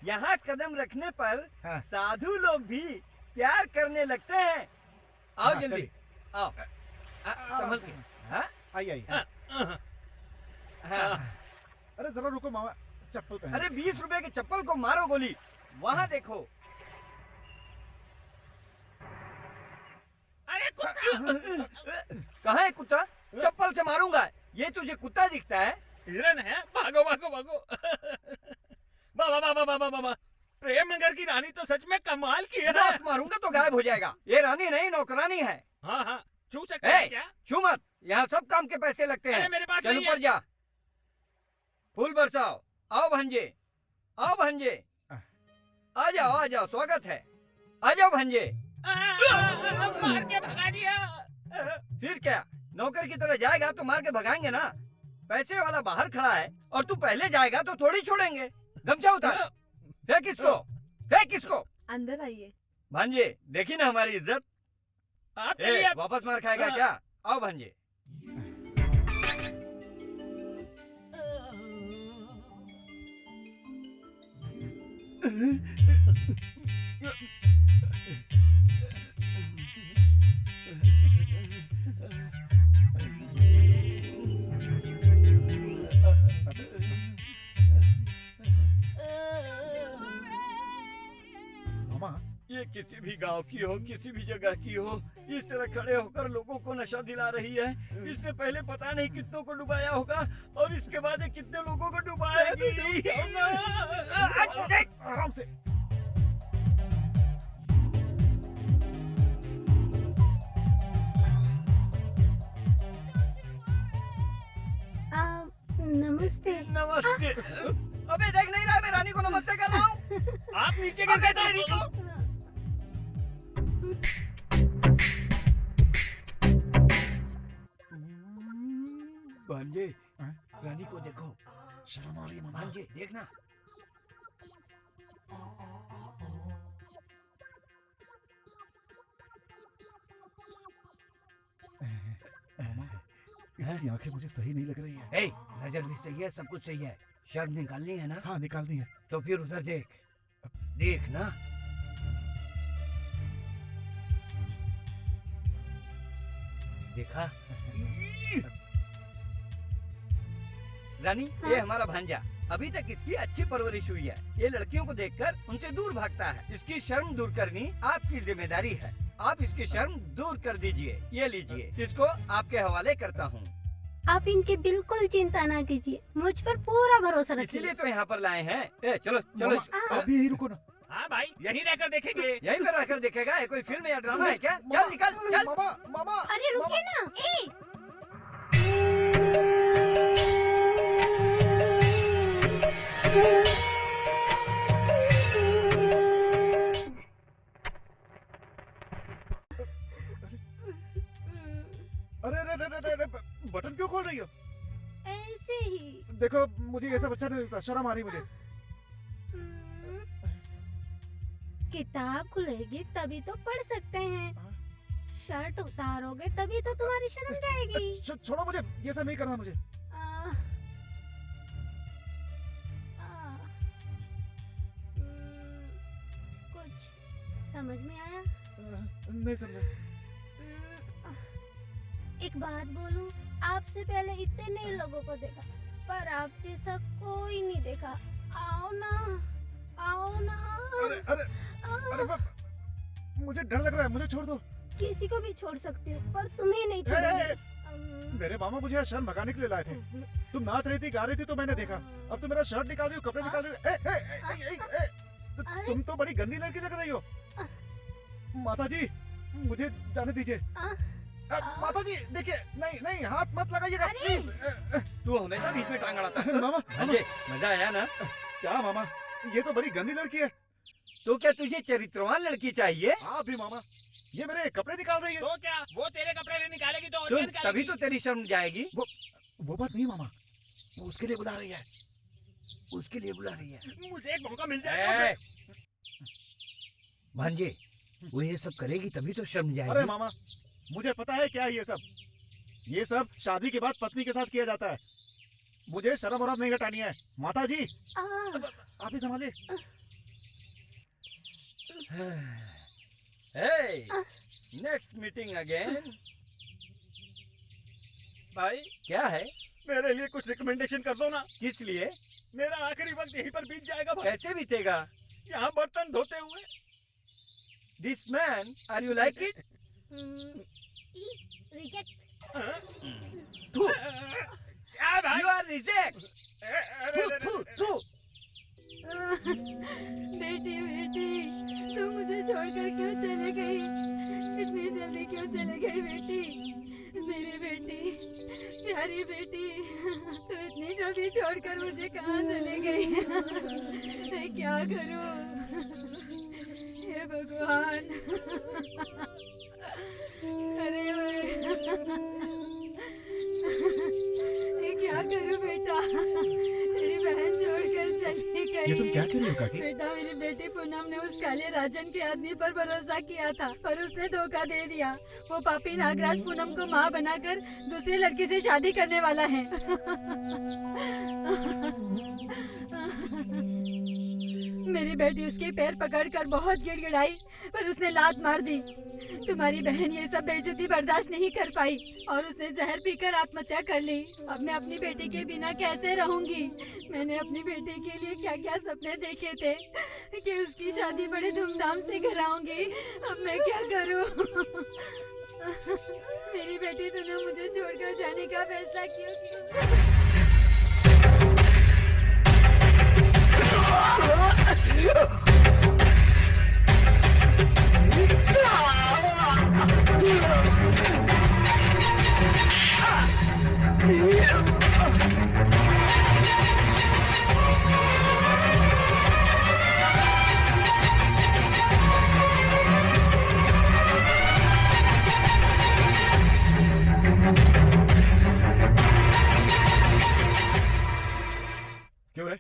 M: यहाँ कदम रखने पर साधु लोग भी प्यार करने लगते हैं। आओ जल्दी, आओ। संभल के।
I: आई। अरे जरा रुको मामा, चप्पल पहन।
M: अरे 20 रुपए के चप्पल को मारो गोली। वहाँ देखो। अरे कहाँ है कुत्ता? चप्पल से मारूंगा। ये तुझे कुत्ता दिखता है? हिरन है। भागो भागो भागो। बाबा, प्रेम नगर की रानी तो सच में कमाल की है। मारूंगा तो गायब हो जाएगा। ये रानी नहीं, नौकरानी है। हाँ हाँ, छू सकते हैं क्या? छू मत, यहाँ सब काम के पैसे लगते हैं। मेरे पास चल ऊपर जा, फूल बरसाओ। आओ भांजे, आओ भांजे, आ जाओ, स्वागत है। आ जाओ भांजे। मार के भगा दिया। फिर क्या, नौकर की तरह जाएगा तो मार के भगाएंगे ना। पैसे वाला बाहर खड़ा है और तू पहले जाएगा तो थोड़ी छोड़ेंगे। गमछा उतार, फेंक इसको, फेंक इसको।
L: अंदर आइए।
M: भांजे, देखी ना हमारी इज्जत। वापस मार खाएगा क्या? आओ भांजे। ये किसी भी गांव की हो, किसी भी जगह की हो, इस तरह खड़े होकर लोगों को नशा दिला रही है। इसने पहले पता नहीं कितनों को डुबाया होगा और इसके बाद कितने लोगों को डुबाएगी।
I: आराम से।
H: नमस्ते।
M: नमस्ते। अबे देख नहीं रहा, मैं रानी को नमस्ते कर रहा हूँ। आप नीचे गिर गए थे। रानी को देखो।
I: शर्म आ रही है मामा।
M: भांजे देखना।
I: मामा, इसकी आंखें मुझे सही नहीं लग रही है।
M: ए, नजर भी सही है, सब कुछ सही है। शर्म निकालनी है ना?
I: हाँ, निकालनी है।
M: तो फिर उधर देख। देख ना। देखा? रानी, ये हमारा भांजा। अभी तक इसकी अच्छी परवरिश हुई है। ये लड़कियों को देखकर उनसे दूर भागता है। इसकी शर्म दूर करनी आपकी जिम्मेदारी है। आप इसकी शर्म दूर कर दीजिए। ये लीजिए, इसको आपके हवाले करता हूँ।
G: आप इनकी बिल्कुल चिंता ना कीजिए, मुझ पर पूरा भरोसा रखिए।
M: इसीलिए तो यहाँ पर लाए हैं। ए, चलो चलो।
I: अभी यही रुको ना।
M: हाँ भाई, यहीं रहकर देखेंगे। यहीं पर रहकर देखेगा। ये कोई फिल्म या ड्रामा है क्या? चल निकल, चल।
I: मामा, मामा।
G: अरे रुकिए ना।
I: अरे अरे अरे अरे अरे, बटन क्यों खोल रही हो?
G: ऐसे ही।
I: देखो, मुझे ये सब अच्छा नहीं लगता। शर्म आ रही मुझे।
G: किताब खुलेगी तभी तो पढ़ सकते हैं। शर्ट उतारोगे तभी तो तुम्हारी शर्म जाएगी।
I: छोड़ो मुझे, ये सब नहीं करना मुझे।
G: कुछ समझ में आया?
I: नहीं समझा।
G: एक बात बोलूं, आपसे पहले इतने लोगों को देखा, पर आप जैसा कोई नहीं देखा। आओ ना, आओ ना।
I: अरे अरे अरे, मुझे डर लग रहा है, मुझे छोड़ दो।
G: किसी को भी छोड़ सकती हो, पर तुम्हें नहीं छोड़ूंगी।
I: मेरे मामा मुझे यहाँ शर्म भगाने के लिए लाए थे। तुम नाच रही थी, गा रही थी, तो मैंने देखा। अब तुम मेरा शर्ट निकाल रही हो, कपड़े निकाल रही हो। ए, ए, ए, ए, ए, तुम तो बड़ी गंदी लड़की लग रही हो। माता जी, मुझे जाने दीजिए। माता जी देखिए, नहीं नहीं, हाथ मत लगाइएगा प्लीज।
M: तू हमेशा बीच में टांग अड़ाता है।
I: मामा,
M: मजा आया ना?
I: क्या मामा, ये तो बड़ी गंदी लड़की है।
M: तो क्या तुझे चरित्रवान लड़की चाहिए?
I: आप भी मामा, ये मेरे कपड़े निकाल रही है।
M: तो क्या वो तेरे कपड़े नहीं निकालेगी तो और
I: सुन,
M: क्या निकालेगी? तभी तो तेरी शर्म जाएगी।
I: वो बात नहीं मामा, वो उसके लिए बुला रही है।
M: उसके लिए बुला रही है।
C: मुझे एक मौका मिल जाए।
M: भांजे, वो ये सब करेगी तभी तो शर्म जाएगी।
I: अरे मामा, मुझे पता है क्या है ये सब। ये सब शादी के बाद पत्नी के साथ किया जाता है। मुझे शर्म और नहीं हटानी है। माता जी, आप ही संभालिए।
M: Next meeting again. भाई क्या है?
C: मेरे लिए कुछ रिकमेंडेशन कर दो ना।
M: किस लिए?
C: मेरा आखिरी वक्त यहीं पर बीत जाएगा भाई।
M: कैसे बीतेगा?
C: यहाँ बर्तन धोते हुए।
M: This man, are you like it?
G: Reject.
M: You are reject.
H: बेटी बेटी, तू मुझे छोड़कर क्यों चले गई? इतनी जल्दी क्यों चले गई बेटी? मेरी बेटी, प्यारी बेटी, तू इतनी जल्दी छोड़कर मुझे कहाँ चले गई? मैं क्या करूँ? हे भगवान। अरे मैं क्या करूं बेटा? तेरी बहन छोड़कर चली गई।
I: ये तुम क्या कर रही हो काकी?
H: बेटा, मेरी बेटी पूनम ने उस काले राजन के आदमी पर भरोसा किया था, पर उसने धोखा दे दिया। वो पापी नागराज पूनम को माँ बनाकर दूसरी लड़की से शादी करने वाला है। मेरी बेटी उसके पैर पकड़कर बहुत गिड़गिड़ाई, पर उसने लात मार दी। तुम्हारी बहन ये सब बेइज्जती बर्दाश्त नहीं कर पाई और उसने जहर पीकर आत्महत्या कर ली। अब मैं अपनी बेटी के बिना कैसे रहूंगी? मैंने अपनी बेटी के लिए क्या क्या सपने देखे थे कि उसकी शादी बड़े धूमधाम से कराऊंगी। अब मैं क्या करूं? मेरी बेटी, तूने मुझे छोड़कर जाने का फैसला क्यों किया?
I: क्यों रे?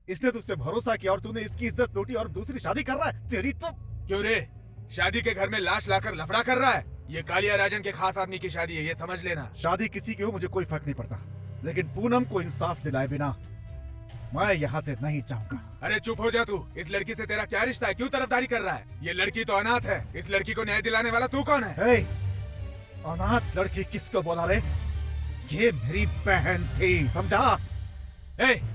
I: इसने तुझ पे भरोसा किया और तूने इसकी इज्जत लूटी और दूसरी शादी कर रहा है? तेरी तो
C: क्यों रे? शादी के घर में लाश लाकर लफड़ा कर रहा है? ये कालिया राजन के खास आदमी की शादी है, ये समझ लेना।
I: शादी किसी की हो मुझे कोई फर्क नहीं पड़ता, लेकिन पूनम को इंसाफ दिलाए बिना मैं यहाँ से नहीं जाऊंगा।
C: अरे चुप हो जा तू। इस लड़की से तेरा क्या रिश्ता है? क्यों तरफदारी कर रहा है? ये लड़की तो अनाथ है। इस लड़की को न्याय दिलाने वाला तू कौन है?
I: हे, अनाथ लड़की किसको बोला रे? ये मेरी बहन थी, समझा?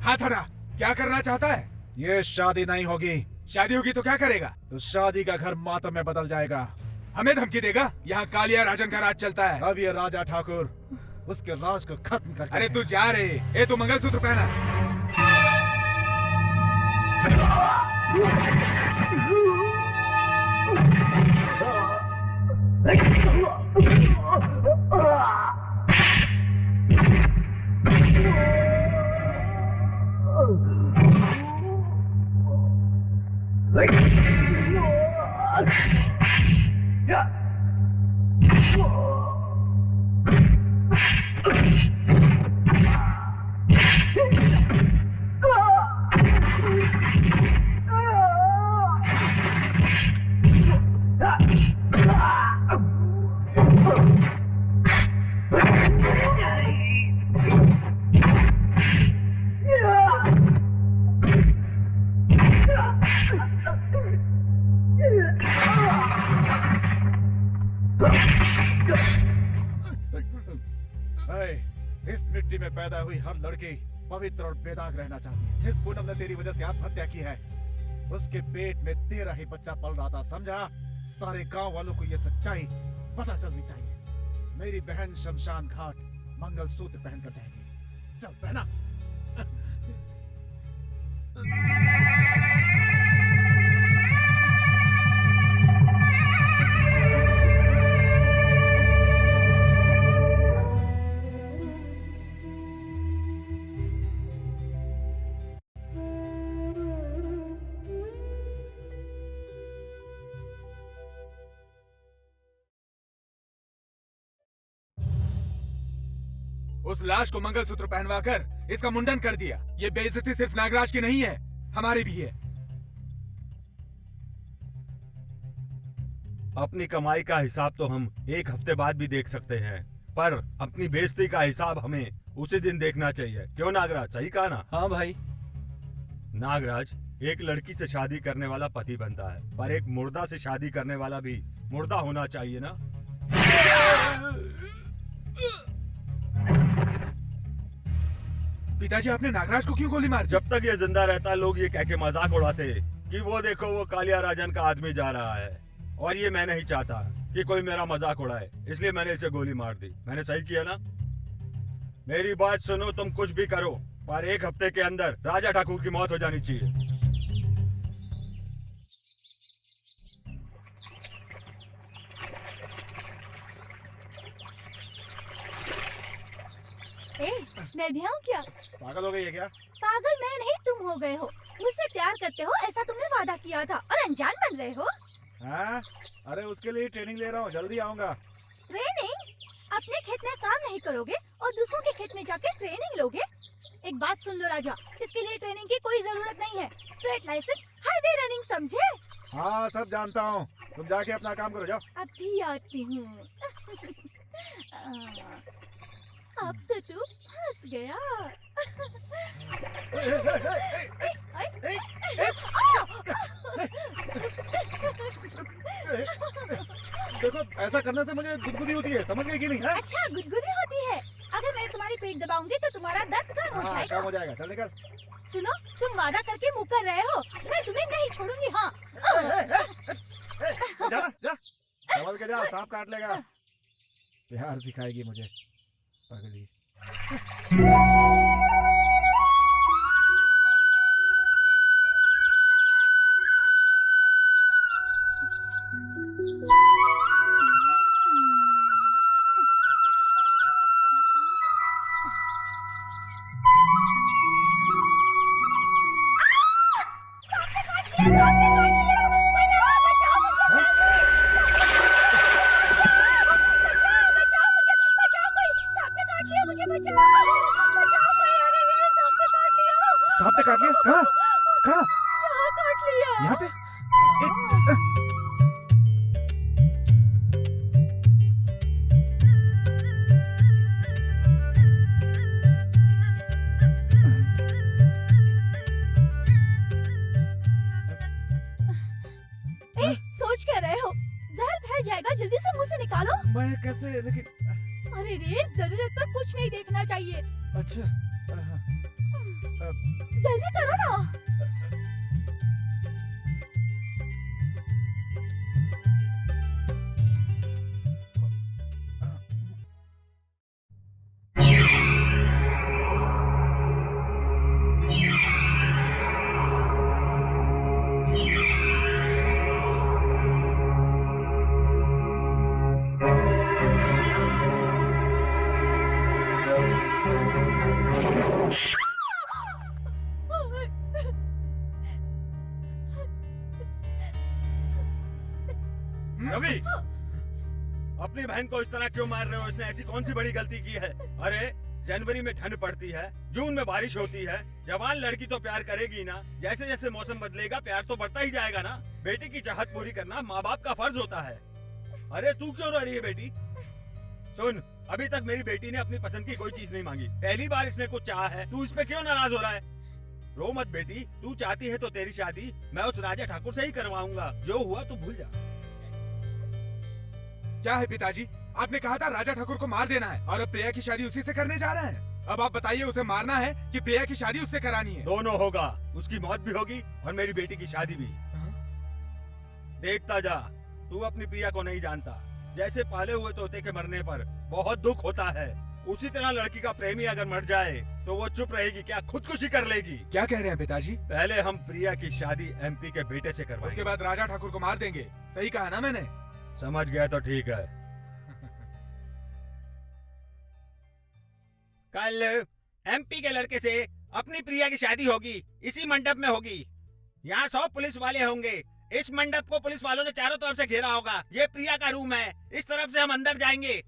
C: हाथ हटा। क्या करना चाहता है?
I: ये शादी नहीं होगी।
C: शादी होगी तो क्या करेगा?
I: तो शादी का घर मातम में बदल जाएगा।
C: हमें धमकी देगा? यहाँ कालिया राजन का राज चलता है।
I: अब ये राजा ठाकुर उसके राज को खत्म कर।
C: अरे तू जा रे। ए तू मंगलसूत्र पहना।
I: इस मिट्टी में पैदा हुई हर लड़की पवित्र और बेदाग रहना चाहती है। जिस पूनम ने तेरी वजह से आत्महत्या की है, उसके पेट में तेरा ही बच्चा पल रहा था, समझा? सारे गांव वालों को ये सच्चाई पता चलनी चाहिए। मेरी बहन शमशान घाट मंगलसूत्र पहनकर जाएगी। चल पहना।
C: उस लाश को मंगलसूत्र पहनवाकर इसका मुंडन कर दिया। ये बेइज्जती सिर्फ नागराज की नहीं है, हमारी भी है।
D: अपनी कमाई का हिसाब तो हम एक हफ्ते बाद भी देख सकते हैं, पर अपनी बेइज्जती का हिसाब हमें उसी दिन देखना चाहिए। क्यों नागराज, सही कहा ना?
A: हाँ भाई।
D: नागराज, एक लड़की से शादी करने वाला पति बनता है, पर एक मुर्दा से शादी करने वाला भी मुर्दा होना चाहिए ना?
C: पिताजी, आपने नागराज को क्यों गोली मारी?
D: जब तक ये जिंदा रहता लोग ये कह के मजाक उड़ाते कि वो देखो वो कालिया राजन का आदमी जा रहा है, और ये मैं नहीं चाहता कि कोई मेरा मजाक उड़ाए, इसलिए मैंने इसे गोली मार दी। मैंने सही किया ना? मेरी बात सुनो, तुम कुछ भी करो पर एक हफ्ते के अंदर राजा ठाकुर की मौत हो जानी चाहिए।
F: मैं भी आऊँ क्या?
I: पागल हो गई है क्या?
F: पागल मैं नहीं, तुम हो गए हो। मुझसे प्यार करते हो ऐसा तुमने वादा किया था और अनजान बन रहे हो।
I: हाँ? अरे उसके लिए ट्रेनिंग ले रहा हूँ, जल्दी आऊंगा।
F: ट्रेनिंग? अपने खेत में काम नहीं करोगे और दूसरों के खेत में जाके ट्रेनिंग लोगे? एक बात सुन लो राजा, इसके लिए ट्रेनिंग की कोई जरूरत नहीं है। स्ट्रेट लाइसेंस, हाईवे रनिंग, समझे?
I: हाँ सब जानता हूँ, तुम जाके अपना काम करो, जाओ।
F: अभी आती हूँ। अब तो तू फंस गया।
I: देखो ऐसा करने से मुझे गुदगुदी होती है, समझ गई कि नहीं? है?
F: अच्छा गुदगुदी होती है? अगर मैं तुम्हारी पेट दबाऊंगी तो तुम्हारा दर्द कम हो जाएगा।
I: कम हो जाएगा, चल निकल।
F: सुनो, तुम वादा करके मुकर रहे हो, मैं तुम्हें नहीं छोड़ूंगी। हाँ
I: जा जा, संभल के जा, सांप काट लेगा। प्यार सिखाएगी मुझे पगली। सांप ने काट लिया? कहाँ कहाँ?
F: यहाँ काट लिया।
I: यहाँ पे?
F: ए, सोच क्या रहे हो? जहर फैल जाएगा, जल्दी से मुंह से निकालो।
I: मैं कैसे? लेकिन
F: अरे रे, जरूरत पर कुछ नहीं देखना चाहिए।
I: अच्छा
F: जल्दी करो ना।
D: रवि, अपनी बहन को इस तरह क्यों मार रहे हो? इसने ऐसी कौन सी बड़ी गलती की है? अरे जनवरी में ठंड पड़ती है, जून में बारिश होती है, जवान लड़की तो प्यार करेगी ना। जैसे जैसे मौसम बदलेगा प्यार तो बढ़ता ही जाएगा ना। बेटी की चाहत पूरी करना माँ बाप का फर्ज होता है। अरे तू क्यों रो रही है बेटी? सुन, अभी तक मेरी बेटी ने अपनी पसंद की कोई चीज नहीं मांगी, पहली बार इसने कुछ चाहा है। तू इस पे क्यों नाराज हो रहा है? रो मत बेटी, तू चाहती है तो तेरी शादी मैं उस राजा ठाकुर से ही करवाऊंगा। जो हुआ तू भूल जा।
C: क्या है पिताजी, आपने कहा था राजा ठाकुर को मार देना है और अब प्रिया की शादी उसी से करने जा रहे हैं। अब आप बताइए, उसे मारना है कि प्रिया की शादी उससे करानी है?
D: दोनों होगा, उसकी मौत भी होगी और मेरी बेटी की शादी भी। देखता जा, तू अपनी प्रिया को नहीं जानता। जैसे पाले हुए तोते के मरने पर बहुत दुख होता है, उसी तरह लड़की का प्रेमी अगर मर जाए तो वो चुप रहेगी क्या? खुदकुशी कर लेगी।
C: क्या कह रहे हैं पिताजी?
D: पहले हम प्रिया की शादी एमपी के बेटे से करवाएंगे,
C: उसके बाद राजा ठाकुर को मार देंगे। सही कहा ना मैंने?
D: समझ गया तो ठीक है।
M: कल एमपी के लड़के से अपनी प्रिया की शादी होगी, इसी मंडप में होगी। यहाँ 100 पुलिस वाले होंगे। इस मंडप को पुलिस वालों ने चारों तरफ से घेरा होगा। ये प्रिया का रूम है, इस तरफ से हम अंदर जाएंगे।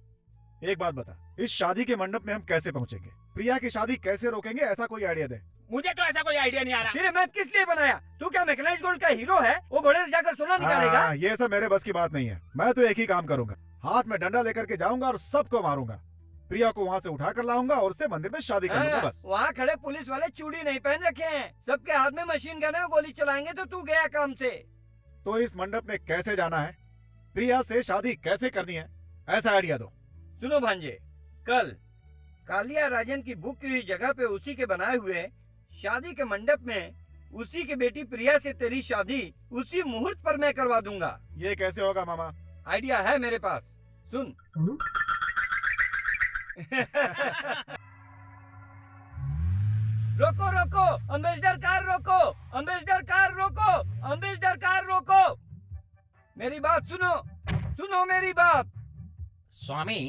I: एक बात बता, इस शादी के मंडप में हम कैसे पहुंचेंगे? प्रिया की शादी कैसे रोकेंगे? ऐसा कोई आइडिया दे।
M: मुझे तो ऐसा कोई आइडिया नहीं आ रहा।
E: फिर मैं किस लिए बनाया? तू क्या मैकेनाइज्ड गोल्ड का हीरो है? वो घोड़े से जाकर सोना निकालेगा?
I: ये सब मेरे बस की बात नहीं है। मैं तो एक ही काम करूंगा, हाथ में डंडा लेकर के जाऊंगा और सबको मारूंगा। प्रिया को वहाँ से उठा कर लाऊंगा और उससे मंदिर में शादी कर लूंगा बस।
E: वहाँ खड़े पुलिस वाले चूड़ी नहीं पहन रखे हैं, सबके हाथ में मशीन गन है, गोली चलाएंगे तो तू गया काम से।
I: तो इस मंडप में कैसे जाना है? प्रिया से शादी कैसे करनी है? ऐसा आइडिया दो।
E: सुनो भांजे, कल कालिया राजन की बुक की हुई जगह पे उसी के बनाए हुए शादी के मंडप में उसी की बेटी प्रिया से तेरी शादी उसी मुहूर्त पर मैं करवा दूंगा।
I: ये कैसे होगा मामा?
E: आइडिया है मेरे पास, सुन। रोको रोको, अम्बेसडर कार रोको, अम्बेसडर कार रोको, अम्बेसडर कार रोको। मेरी बात सुनो, सुनो मेरी बात।
M: स्वामी,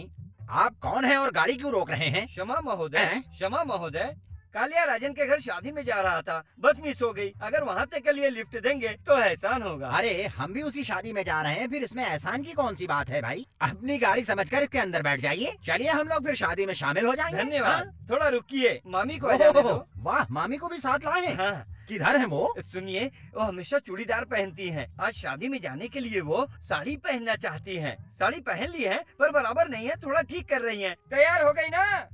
M: आप कौन हैं और गाड़ी क्यों रोक रहे हैं?
E: क्षमा महोदय, क्षमा महोदय, कालिया राजन के घर शादी में जा रहा था, बस मिस हो गई। अगर वहाँ तक के लिए लिफ्ट देंगे तो एहसान होगा।
M: अरे हम भी उसी शादी में जा रहे हैं, फिर इसमें एहसान की कौन सी बात है भाई? अपनी गाड़ी समझकर इसके अंदर बैठ जाइए। चलिए हम लोग फिर शादी में शामिल हो जाएंगे।
E: धन्यवाद। थोड़ा रुकिए, मामी को आ जाने दो।
M: वाह, मामी को भी साथ लाए हैं?
E: हाँ।
M: किधर है वो?
E: सुनिए, वो हमेशा चूड़ीदार पहनती हैं। आज शादी में जाने के लिए वो साड़ी पहनना चाहती हैं। साड़ी पहन ली है पर बराबर नहीं है, थोड़ा ठीक कर रही हैं। तैयार हो गई ना?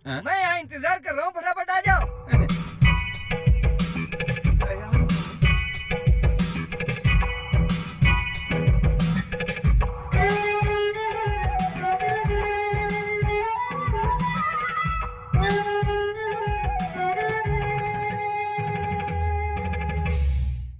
E: मैं यहाँ इंतजार कर रहा हूँ, फटाफट आ जाओ।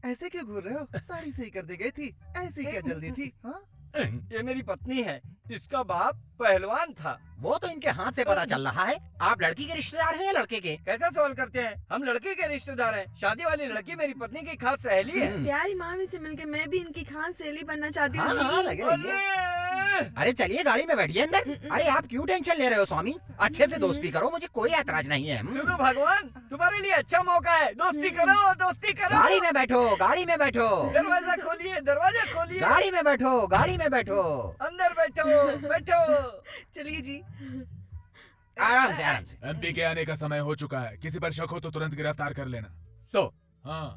I: ऐसे क्यों घूर रहे हो? साड़ी सही कर दी गई थी, ऐसी क्या जल्दी थी? हाँ?
E: ये मेरी पत्नी है, इसका बाप पहलवान था।
M: वो तो इनके हाथ से पता चल रहा है। आप लड़की के रिश्तेदार हैं या लड़के के?
E: कैसा सवाल करते हैं? हम लड़के के रिश्तेदार हैं। शादी वाली लड़की मेरी पत्नी की खास सहेली है।
L: इस प्यारी मामी से मिलके मैं भी इनकी खास सहेली बनना चाहती हूँ।
M: हाँ, लगे रहिए। अरे चलिए गाड़ी में बैठिए अंदर। अरे आप क्यों टेंशन ले रहे हो स्वामी? अच्छे से दोस्ती करो, मुझे कोई ऐतराज नहीं है।
E: सुनो भगवान, तुम्हारे लिए अच्छा मौका है, दोस्ती करो, दोस्ती करो।
M: गाड़ी में बैठो, गाड़ी में बैठो।
E: दरवाजा खोलिए, दरवाजा खोलिए।
M: गाड़ी में बैठो, गाड़ी में बैठो।
E: अंदर बैठो, बैठो।
L: चलिए जी।
M: आराम से आराम से।
C: एमपी के आने का समय हो चुका है, किसी पर शक हो तो तुरंत गिरफ्तार कर लेना। हाँ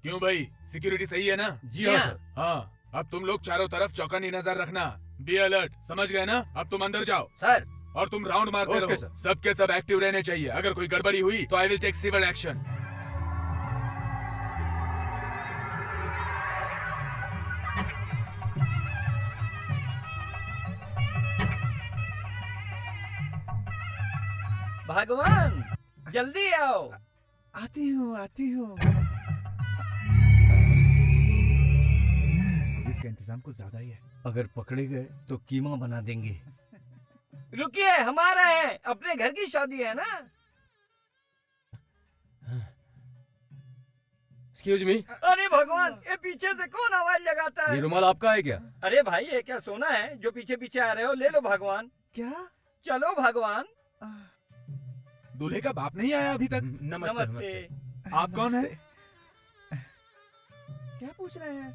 C: क्यों भाई, सिक्योरिटी सही है ना?
A: जी हाँ सर।
C: हाँ अब तुम लोग चारों तरफ चौकन्नी नजर रखना, बी अलर्ट, समझ गए ना? अब तुम अंदर जाओ
M: सर।
C: और तुम राउंड मारते
A: ओके
C: रहो,
A: सर।
C: सबके सब एक्टिव रहने चाहिए। अगर कोई गड़बड़ी हुई तो I will take civil action.
M: भगवान जल्दी आओ।
I: आती हूँ आती हूँ। पुलिस का इंतजाम कुछ ज्यादा ही है।
E: अगर पकड़े गए तो कीमा बना देंगे।
M: रुकिए, हमारा है, अपने घर की शादी है ना।
A: एक्सक्यूज मी,
M: अरे भगवान, ये पीछे से कौन आवाज लगाता
A: ये
M: है?
A: रुमाल आपका है क्या?
M: अरे भाई, ये क्या सोना है जो पीछे पीछे आ रहे हो? ले लो भगवान।
I: क्या?
M: चलो भगवान।
C: दूल्हे का बाप नहीं आया अभी तक?
M: नमस्ते।
C: आप कौन है?
I: क्या पूछ रहे हैं?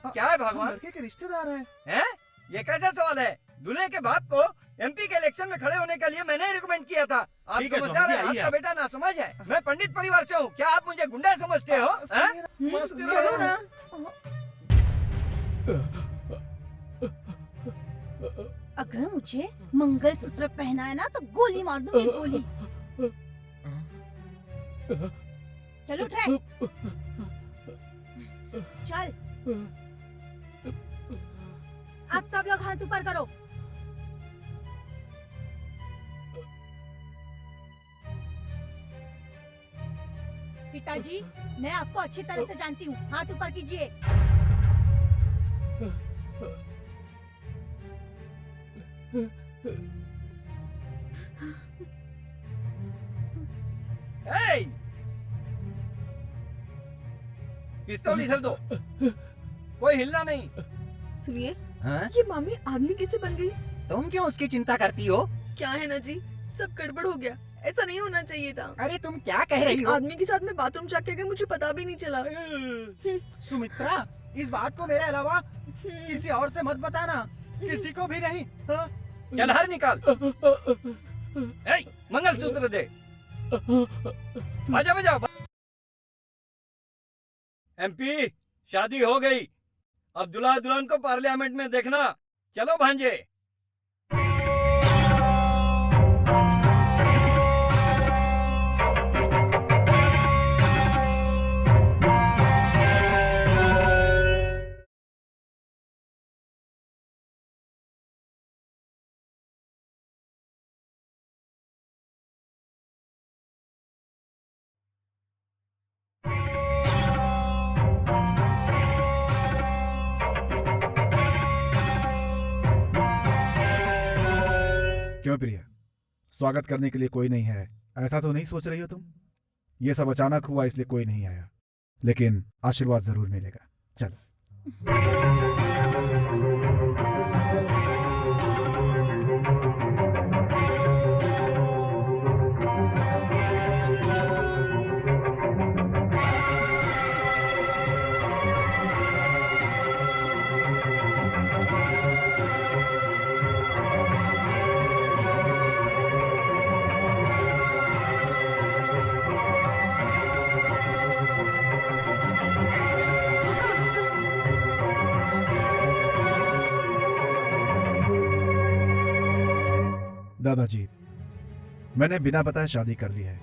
M: क्या है भगवान?
I: लड़के के रिश्तेदार हैं।
M: हैं? ये कैसा सवाल है? दूल्हे के बाप को एमपी के इलेक्शन में खड़े होने के लिए मैंने रिकमेंड किया था। आप
E: ठीक है,
M: समझदार हैं,
E: समझ आइए
M: आपका बेटा ना समझ है। मैं पंडित परिवार से हूँ, क्या आप मुझे गुंडा समझते हो?
L: चलो ना।
F: अगर मुझे मंगलसूत्र पहनाया ना तो गोली मार दूंगी, गोली। चलो ट्रैक, चल। आप सब लोग हाथ ऊपर करो। पिताजी, मैं आपको अच्छी तरह से जानती हूँ, हाथ ऊपर कीजिए।
M: पिस्तौल इधर दो, कोई हिलना नहीं।
L: सुनिए,
M: हाँ?
L: ये मामी आदमी कैसे बन गई?
M: तुम क्यों उसकी चिंता करती हो?
L: क्या है ना जी, सब गड़बड़ हो गया। ऐसा नहीं होना चाहिए था।
M: अरे तुम क्या कह रही
L: एक
M: हो?
L: आदमी के साथ में बाथरूम जाके गए, मुझे पता भी नहीं चला।
M: सुमित्रा, इस बात को मेरे अलावा किसी और से मत बताना, किसी को भी नहीं। हाँ? चल हर निकाल। मंगलसूत्र दे। बजा। एमपी, शादी हो गई, अब दुल्हा दुल्हन को पार्लियामेंट में देखना। चलो भांजे।
I: क्यों प्रिया, स्वागत करने के लिए कोई नहीं है ऐसा तो नहीं सोच रही हो तुम? ये सब अचानक हुआ इसलिए कोई नहीं आया, लेकिन आशीर्वाद जरूर मिलेगा। चलो। दादाजी, मैंने बिना बताए शादी कर ली है।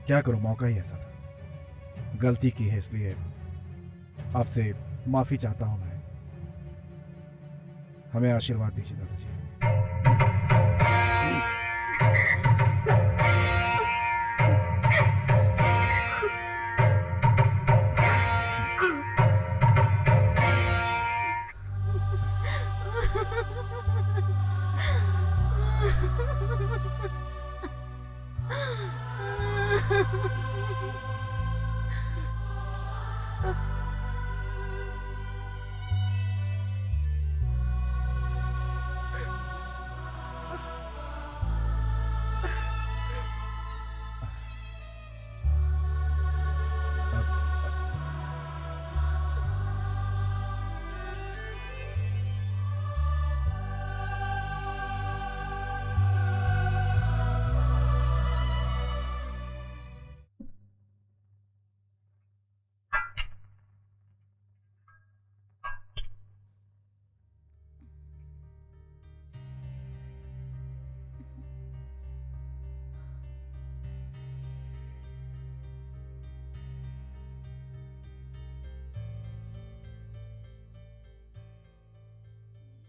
I: क्या करूं, मौका ही ऐसा था। गलती की है, इसलिए आपसे माफी चाहता हूं मैं। हमें आशीर्वाद दीजिए दादाजी।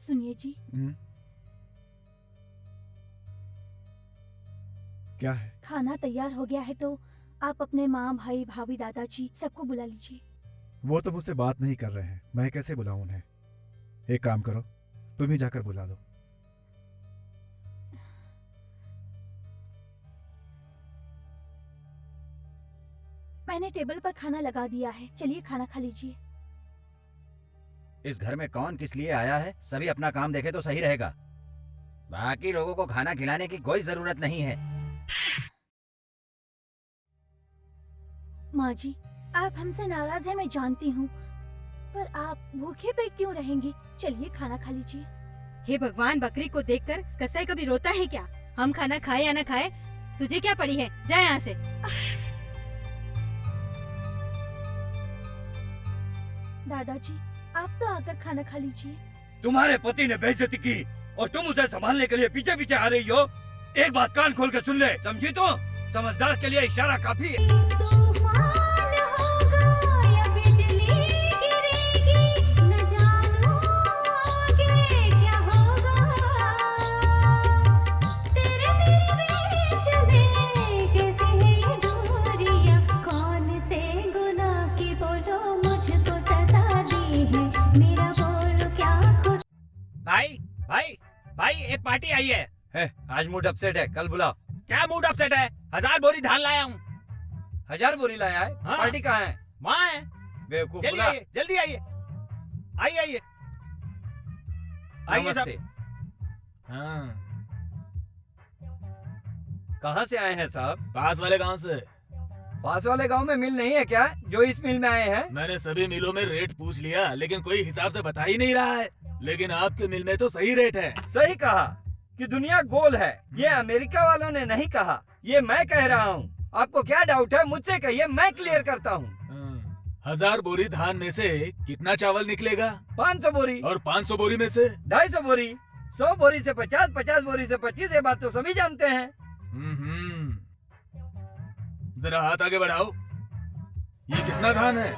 F: सुनिए जी,
I: क्या है?
F: खाना तैयार हो गया है तो आप अपने माँ, भाई, भाभी, दादाजी सबको बुला लीजिए।
I: वो तो मुझसे बात नहीं कर रहे हैं, मैं कैसे बुलाऊं उन्हें? एक काम करो, तुम ही जाकर बुला लो।
F: मैंने टेबल पर खाना लगा दिया है, चलिए खाना खा लीजिए।
B: इस घर में कौन किस लिए आया है, सभी अपना काम देखे तो सही रहेगा। बाकी लोगों को खाना खिलाने की कोई जरूरत नहीं है।
F: माँ जी, आप हमसे नाराज हैं मैं जानती हूँ, पर आप भूखे पेट क्यों रहेंगी? चलिए खाना खा लीजिए।
H: हे भगवान, बकरी को देखकर कसाई कभी रोता है क्या? हम खाना खाए या ना खाए, तुझे क्या पड़ी है? जा यहाँ से।
F: दादाजी, आप तो आकर खाना खा लीजिए।
M: तुम्हारे पति ने बेइज्जती की और तुम उसे संभालने के लिए पीछे पीछे आ रही हो। एक बात कान खोल के सुन ले, समझी? तो समझदार के लिए इशारा काफी है।
G: तूफान होगा या बिजली गिरेगी, न जानू आगे क्या होगा। तेरे बीच में कैसी है ये दूरियां, कौन से गुनाह की बोलो मुझको सजा दी है, मेरा बोलो क्या खुश।
M: भाई भाई भाई, एक पार्टी आई है।
D: आज मूड अपसेट है, कल बुलाओ।
M: क्या मूड अपसेट है? 1000 बोरी धान लाया हूँ।
D: 1000 बोरी लाया है?
M: हाँ।
D: पार्टी कहाँ है?
M: वहाँ है।
D: बेवकूफ,
M: जल्दी
D: बुला।
M: आइए, जल्दी आइए, आइए आइए आइए सब।
D: नमस्ते।
C: हाँ,
D: कहाँ से आए हैं साहब?
C: पास वाले गांव से।
D: पास वाले गांव में मिल नहीं है क्या, जो इस मिल में आए हैं?
C: मैंने सभी मिलों में रेट पूछ लिया, लेकिन कोई हिसाब से बता ही नहीं रहा है। लेकिन आपके मिल में तो सही रेट है।
D: सही कहा कि दुनिया गोल है, ये अमेरिका वालों ने नहीं कहा, ये मैं कह रहा हूँ। आपको क्या डाउट है, मुझसे कहिए, मैं क्लियर करता हूँ।
C: 1000 बोरी धान में से कितना चावल निकलेगा?
D: 500 बोरी।
C: और 500 बोरी में से
D: 250 बोरी। 100 बोरी से 50, 50 बोरी से 25, ये बात तो सभी जानते हैं।
C: जरा हाथ आगे बढ़ाओ। ये कितना धान है?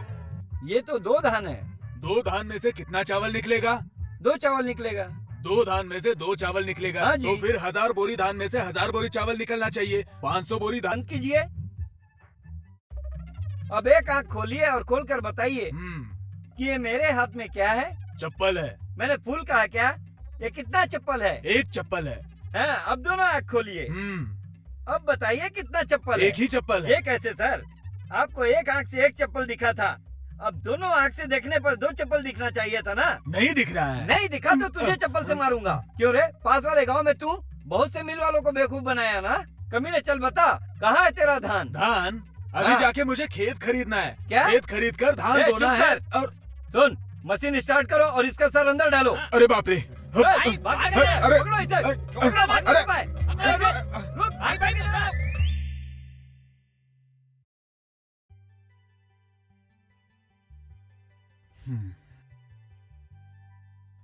D: ये तो 2 धान है।
C: 2 धान में से कितना चावल निकलेगा?
D: 2 चावल निकलेगा।
C: 2 धान में से 2 चावल निकलेगा।
D: हाँ जी।
C: तो फिर 1000 बोरी धान में से 1000 बोरी चावल निकलना चाहिए। 500 बोरी धान।
D: बंद कीजिए। अब एक आंख खोलिए और खोलकर बताइए कि ये मेरे हाथ में क्या है?
C: चप्पल है।
D: मैंने फूल कहा क्या? ये कितना चप्पल है?
C: एक चप्पल है।
D: हाँ, अब दोनों आंख खोलिए। अब बताइए कितना चप्पल है?
C: एक ही चप्पल है।
D: ये कैसे सर? आपको एक आंख से एक चप्पल दिखा था, अब दोनों आंख से देखने पर 2 चप्पल दिखना चाहिए था ना?
C: नहीं दिख रहा है।
D: नहीं दिखा तो तुझे चप्पल से मारूंगा। क्यों रे, पास वाले गांव में तू बहुत से मिल वालों को बेवकूफ बनाया ना? कमीने, चल बता, कहाँ है तेरा धान?
C: धान? अभी
D: हाँ।
C: जाके मुझे खेत खरीदना है।
D: क्या?
C: खेत खरीद कर धान
D: ए,
C: बोना
D: चुप
C: है।
D: कर।
C: और
D: सुन, मशीन स्टार्ट करो और इसका सर अंदर डालो।
C: अरे बाप रे।
D: भाई, भाग के नहीं,
C: अरे,
D: पकड़ो इसे।
C: अरे,
D: पकड़ो, भाग
C: अरे,
D: नहीं पाए। रुक, भाई, भाई की तरफ।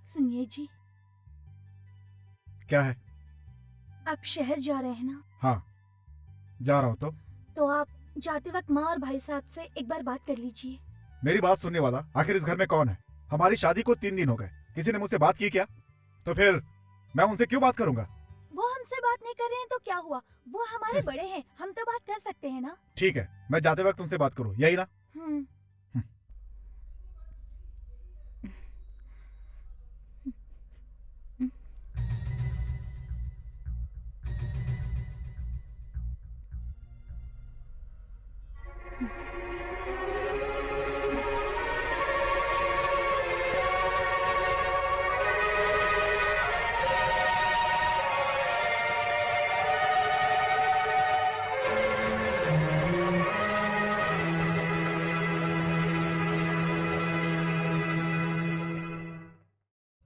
F: सुनिए जी,
I: क्या है?
F: आप शहर जा रहे हैं ना?
I: हाँ, जा रहा हूँ।
F: तो आप जाते वक्त माँ और भाई साहब से एक बार बात कर लीजिए।
I: मेरी बात सुनने वाला आखिर इस घर में कौन है? हमारी शादी को 3 दिन हो गए, किसी ने मुझसे बात की क्या? तो फिर मैं उनसे क्यों बात करूंगा?
F: वो हमसे बात नहीं कर रहे हैं तो क्या हुआ? वो हमारे बड़े हैं, हम तो बात कर सकते हैं ना?
I: ठीक है, मैं जाते वक्त उनसे बात करूँ, यही ना?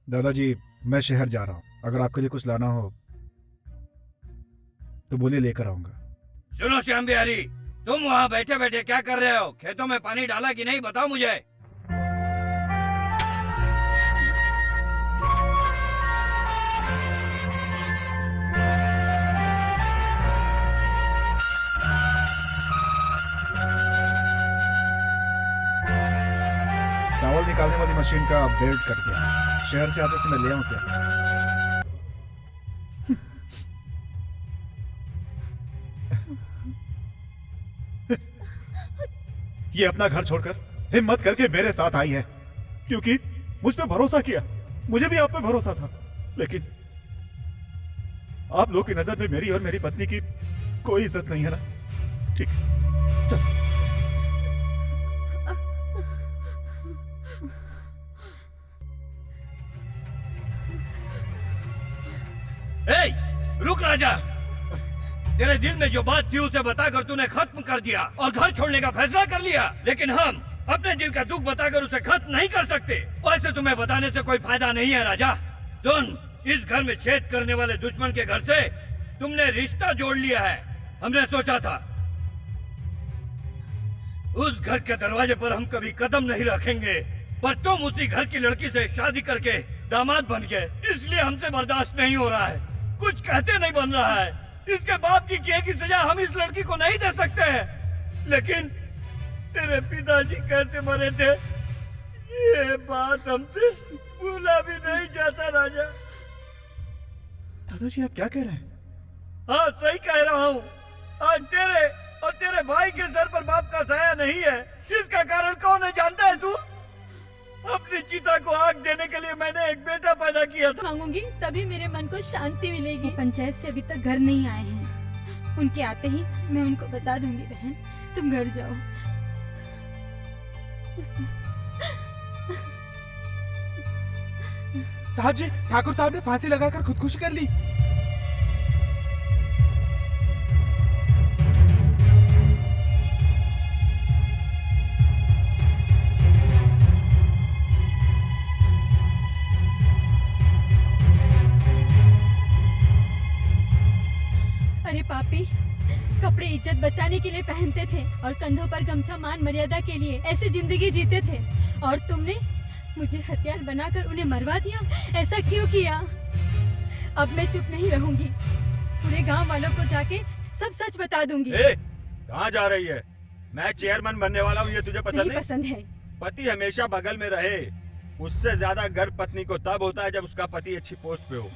I: दादाजी, मैं शहर जा रहा हूँ, अगर आपके लिए कुछ लाना हो तो बोलिए, लेकर आऊंगा।
D: सुनो श्याम बिहारी, तुम वहाँ बैठे बैठे क्या कर रहे हो? खेतों में पानी डाला कि नहीं, बताओ मुझे।
I: चावल निकालने वाली मशीन का बेल्ट कट गया। शहर से आते समय ले आऊं क्या? ये अपना घर छोड़कर हिम्मत करके मेरे साथ आई है क्योंकि मुझ पे भरोसा किया। मुझे भी आप पे भरोसा था, लेकिन आप लोग की नजर में मेरी और मेरी पत्नी की कोई इज्जत नहीं है ना? ठीक, चल।
M: रुक राजा, तेरे दिल में जो बात थी उसे बताकर तूने खत्म कर दिया और घर छोड़ने का फैसला कर लिया, लेकिन हम अपने दिल का दुख बताकर उसे खत्म नहीं कर सकते। वैसे तुम्हें बताने से कोई फायदा नहीं है राजा। सुन, इस घर में छेद करने वाले दुश्मन के घर से तुमने रिश्ता जोड़ लिया है। हमने सोचा था उस घर के दरवाजे पर हम कभी कदम नहीं रखेंगे, पर तुम उसी घर की लड़की से शादी करके दामाद बन गए, इसलिए हमसे बर्दाश्त नहीं हो रहा है। कुछ कहते नहीं बन रहा है। इसके बाप की किए की सजा हम इस लड़की को नहीं दे सकते हैं। लेकिन तेरे पिताजी कैसे मरे थे ये बात हमसे भूला भी नहीं जाता राजा।
I: दादाजी आप क्या कह रहे हैं?
M: हाँ सही कह रहा हूँ। आज तेरे और तेरे भाई के सर पर बाप का साया नहीं है। इसका कारण कौन है जानता है तू? अपनी चिता को आग देने के लिए मैंने एक बेटा पैदा किया था।
H: मांगूंगी तभी मेरे मन को शांति मिलेगी। पंचायत से अभी तक घर नहीं आए हैं, उनके आते ही मैं उनको बता दूंगी। बहन तुम घर जाओ।
C: साहब जी, ठाकुर साहब ने फांसी लगाकर खुदकुशी कर ली।
H: अरे पापी, कपड़े इज्जत बचाने के लिए पहनते थे और कंधों पर गमछा मान मर्यादा के लिए ऐसी जिंदगी जीते थे, और तुमने मुझे हथियार बनाकर उन्हें मरवा दिया। ऐसा क्यों किया? अब मैं चुप नहीं रहूंगी, पूरे गांव वालों को जाके सब सच बता दूंगी।
D: कहाँ जा रही है? मैं चेयरमैन बनने वाला हूँ, ये तुझे पसंद
H: नहीं
D: नहीं?
H: पसंद है।
D: पति हमेशा बगल में रहे, उससे ज्यादा गर्व पत्नी को तब होता है जब उसका पति अच्छी पोस्ट पे हो।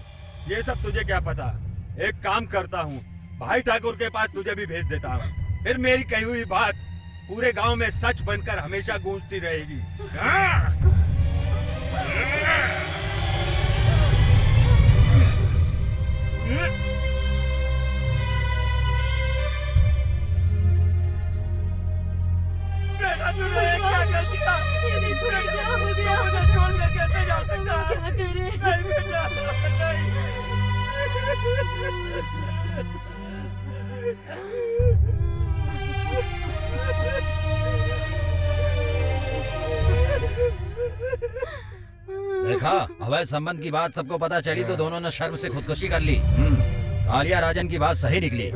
D: ये सब तुझे क्या पता? एक काम करता हूँ, भाई ठाकुर के पास तुझे भी भेज देता हूँ, फिर मेरी कही हुई बात पूरे गांव में सच बनकर हमेशा गूंजती रहेगी।
M: बेटा तूने क्या कर दिया?
H: ये देखो क्या हो गया।
M: मुझे छोड़कर कैसे जा सकता है?
H: क्या करे?
M: नहीं बेटा, नहीं।
B: देखा, अवैध संबंध की बात सबको पता चली तो दोनों ने शर्म से खुदकुशी कर ली। कालिया राजन की बात सही निकली।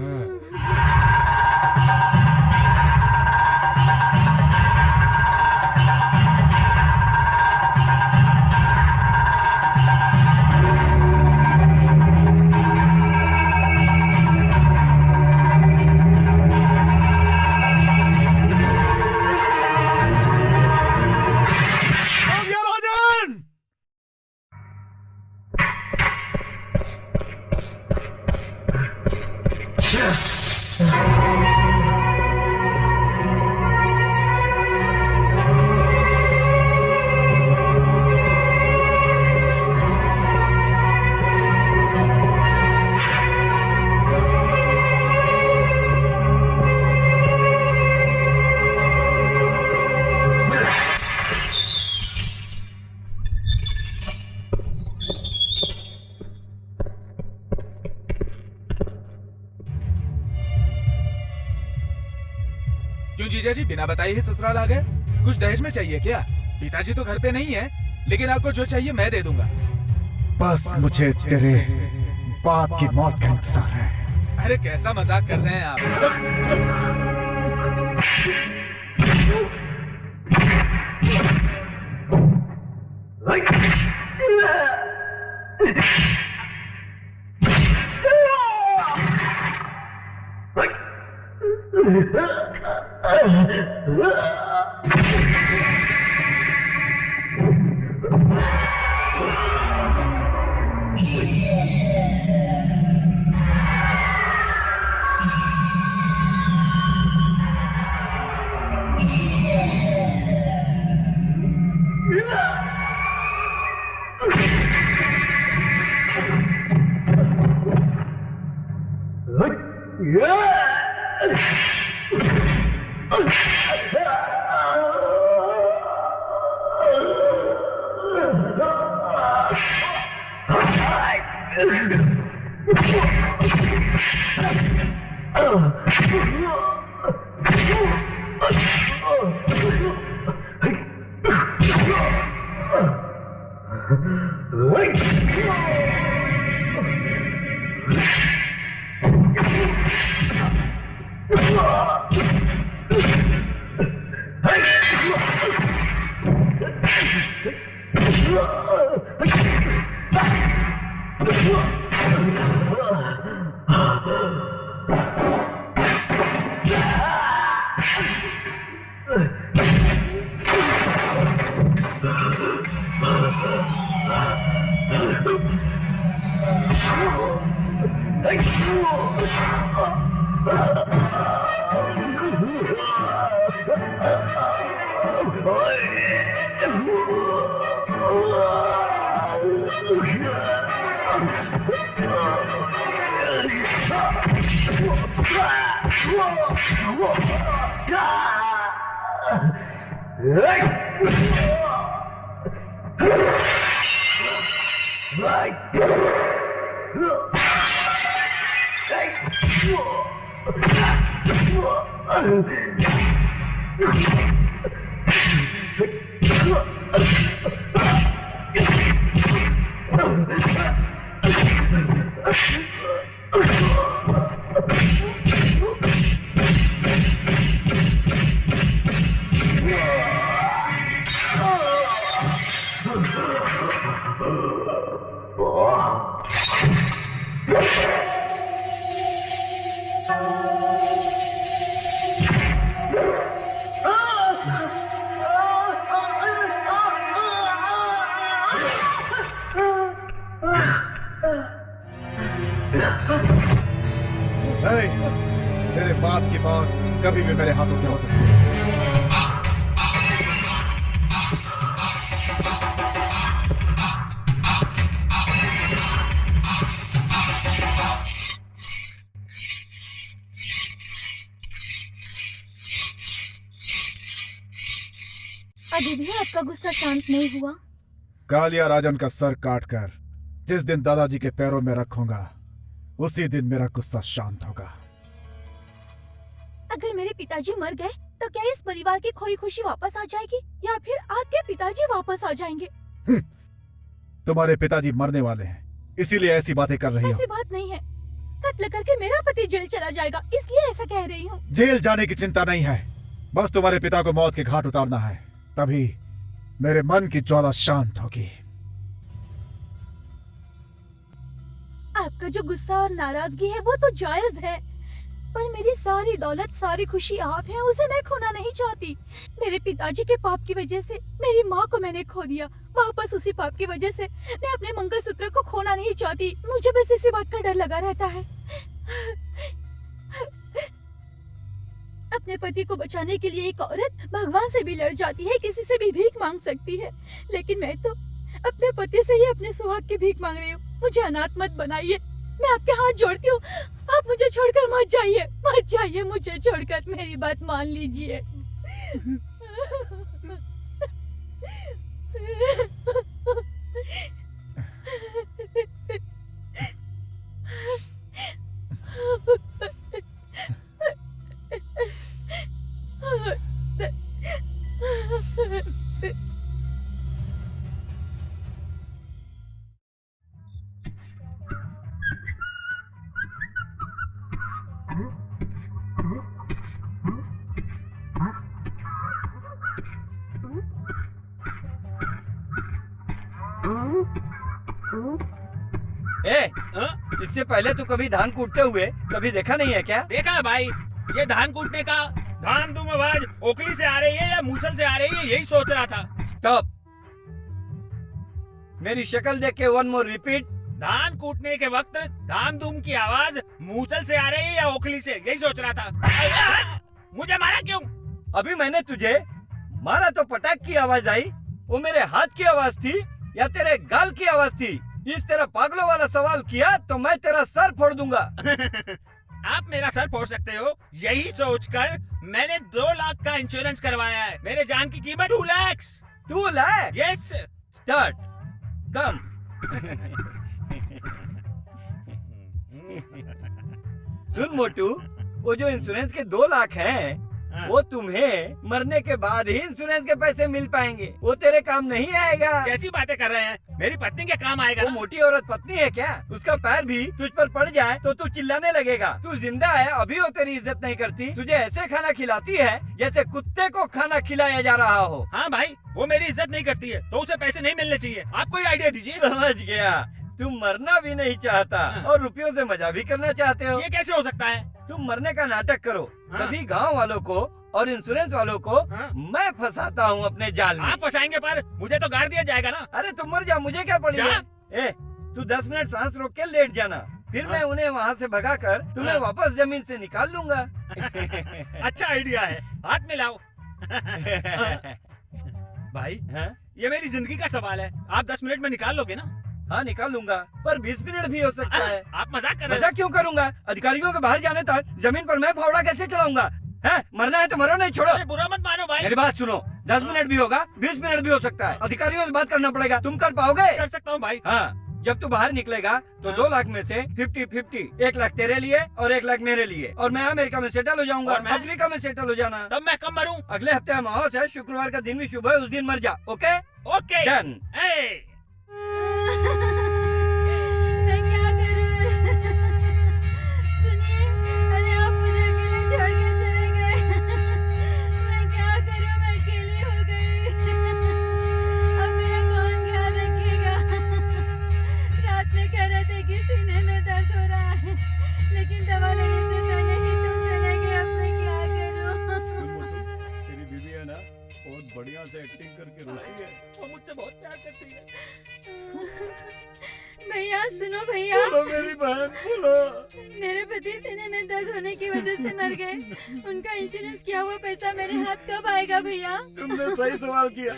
C: क्यों जीजा जी बिना बताए ही ससुराल आ गए? कुछ दहेज में चाहिए क्या? पिताजी तो घर पे नहीं है, लेकिन आपको जो चाहिए मैं दे दूंगा।
I: बस मुझे तेरे बाप की मौत का इंतजार है।
C: अरे कैसा मजाक कर रहे हैं आप?
I: तेरे बाप की बात कभी भी मेरे हाथों से हो सकती है।
F: अभी भी आपका गुस्सा शांत नहीं हुआ?
I: कालिया राजन का सर काटकर जिस दिन दादाजी के पैरों में रखूंगा उसी दिन मेरा गुस्सा शांत होगा।
F: अगर मेरे पिताजी मर गए तो क्या इस परिवार की खोई खुशी वापस आ जाएगी या फिर आपके पिताजी वापस आ जाएंगे?
I: तुम्हारे पिताजी मरने वाले हैं इसीलिए ऐसी बातें कर रही हो।
F: ऐसी बात नहीं है, कत्ल करके मेरा पति जेल चला जाएगा इसलिए ऐसा कह रही हूँ।
I: जेल जाने की चिंता नहीं है, बस तुम्हारे पिता को मौत के घाट उतारना है, तभी मेरे मन की ज्वाला शांत होगी।
F: आपका जो गुस्सा और नाराजगी है वो तो जायज है, पर मेरी सारी दौलत सारी खुशी आप हैं, उसे मैं खोना नहीं चाहती। मेरे पिताजी के पाप की वजह से मेरी माँ को मैंने खो दिया, वापस उसी पाप की वजह से मैं अपने मंगलसूत्र को खोना नहीं चाहती। मुझे बस इसी बात का डर लगा रहता है। अपने पति को बचाने के लिए एक औरत भगवान से भी लड़ जाती है, किसी से भी भीख मांग सकती है, लेकिन मैं तो अपने पति से ही अपने सुहाग की भीख मांग रही हूँ। मुझे अनाथ मत बनाइए, मैं आपके हाथ जोड़ती हूँ, आप मुझे छोड़कर मत जाइए, मत जाइए, मुझे छोड़कर, मेरी बात मान लीजिए।
N: इससे पहले तो कभी धान कूटते हुए कभी देखा नहीं है क्या?
M: देखा है भाई, ये धान कूटने का धान तुम आवाज ओखली से आ रही है या मूसल से आ रही है, यही सोच रहा था।
N: स्टॉप। मेरी शक्ल देख के वन मोर रिपीट।
M: धान कूटने के वक्त धाम धूम की आवाज मूसल से आ रही है या ओखली से, यही सोच रहा था। मुझे मारा क्यों?
N: अभी मैंने तुझे मारा तो पटाख की आवाज आई, वो मेरे हाथ की आवाज थी या तेरे गाल की आवाज थी? इस तरह पागलों वाला सवाल किया तो मैं तेरा सर फोड़ दूंगा।
M: आप मेरा सर फोड़ सकते हो, यही सोचकर मैंने 2 लाख का इंश्योरेंस करवाया है। मेरे जान की कीमत 2 लाख।
N: 2 लाख?
M: यस।
N: स्टार्ट। कम। सुन मोटू, वो जो इंश्योरेंस के 2 लाख हैं, वो तुम्हें मरने के बाद ही इंश्योरेंस के पैसे मिल पाएंगे, वो तेरे काम नहीं आएगा।
M: कैसी बातें कर रहे हैं? मेरी पत्नी के काम आएगा।
N: वो मोटी औरत पत्नी है क्या? उसका पैर भी तुझ पर पड़ जाए तो तू चिल्लाने लगेगा। तू जिंदा है, अभी वो तेरी इज्जत नहीं करती, तुझे ऐसे खाना खिलाती है जैसे कुत्ते को खाना खिलाया जा रहा हो।
M: हाँ भाई, वो मेरी इज्जत नहीं करती है तो उसे पैसे नहीं मिलने चाहिए। आप कोई आइडिया दीजिए।
N: समझ गया, तुम मरना भी नहीं चाहता और रुपयों से मजा भी करना चाहते हो।
M: ये कैसे हो सकता है?
N: तुम मरने का नाटक करो, तभी गांव वालों को और इंश्योरेंस वालों को मैं फंसाता हूँ अपने जाल में।
M: आप फंसाएंगे पर मुझे तो गाड़ दिया जाएगा ना।
N: अरे तुम मर जा, मुझे क्या पड़ी है? ए, तू 10 मिनट सांस रोक के लेट जाना, फिर मैं उन्हें वहाँ से भगाकर तुम्हें वापस जमीन से निकाल लूंगा।
M: अच्छा आइडिया है, हाथ मिलाओ। भाई ये मेरी जिंदगी का सवाल है, आप 10 मिनट में निकाल लोगे ना?
N: हाँ निकाल लूंगा, पर 20 मिनट भी हो सकता है।
M: आप मजाक कर रहे हैं?
N: मजाक क्यों करूंगा? अधिकारियों के बाहर जाने तक जमीन पर मैं फावड़ा कैसे चलाऊंगा? है, मरना है तो मरो, नहीं छोड़ो।
M: बुरा मत मानो भाई।
N: मेरी बात सुनो, 10 मिनट भी होगा, 20 मिनट भी हो सकता है। अधिकारियों से बात करना पड़ेगा। तुम कर पाओगे?
M: कर सकता हूँ भाई।
N: हाँ, जब तू बाहर निकलेगा तो 2 लाख में से 50-50, 1 लाख तेरे लिए और 1 लाख मेरे लिए, और मैं अमेरिका में सेटल हो जाऊंगा।
M: और मैं?
N: अफ्रीका में सेटल हो जाना।
M: तब मैं कब मरूं?
N: अगले हफ्ते अमावस है, शुक्रवार का दिन भी शुभ है, उस दिन मर जा। Okay
M: okay
N: done.
H: मैं क्या करूं? सुनिए, अरे आप मुझे अकेले छोड़ के चले गए। मैं क्या करूं? मैं अकेली हो गई। अब मेरा कौन ख्याल रखेगा? रात में कह रहे थे कि सीने में दर्द हो रहा है, लेकिन दवा लेने से पहले ही तुम चले गए। अब मैं क्या करूं?
D: तेरी बीवी है ना, बहुत बढ़िया से एक्टिंग करके रुलाई है।
M: वो मुझसे बहुत प्यार करती है।
H: भैया सुनो भैया।
N: बोलो मेरी बहन, बोलो।
H: मेरे पति सीने में दर्द होने की वजह से मर गए। उनका इंश्योरेंस किया हुआ पैसा मेरे हाथ कब आएगा भैया?
N: तुमने सही सवाल किया।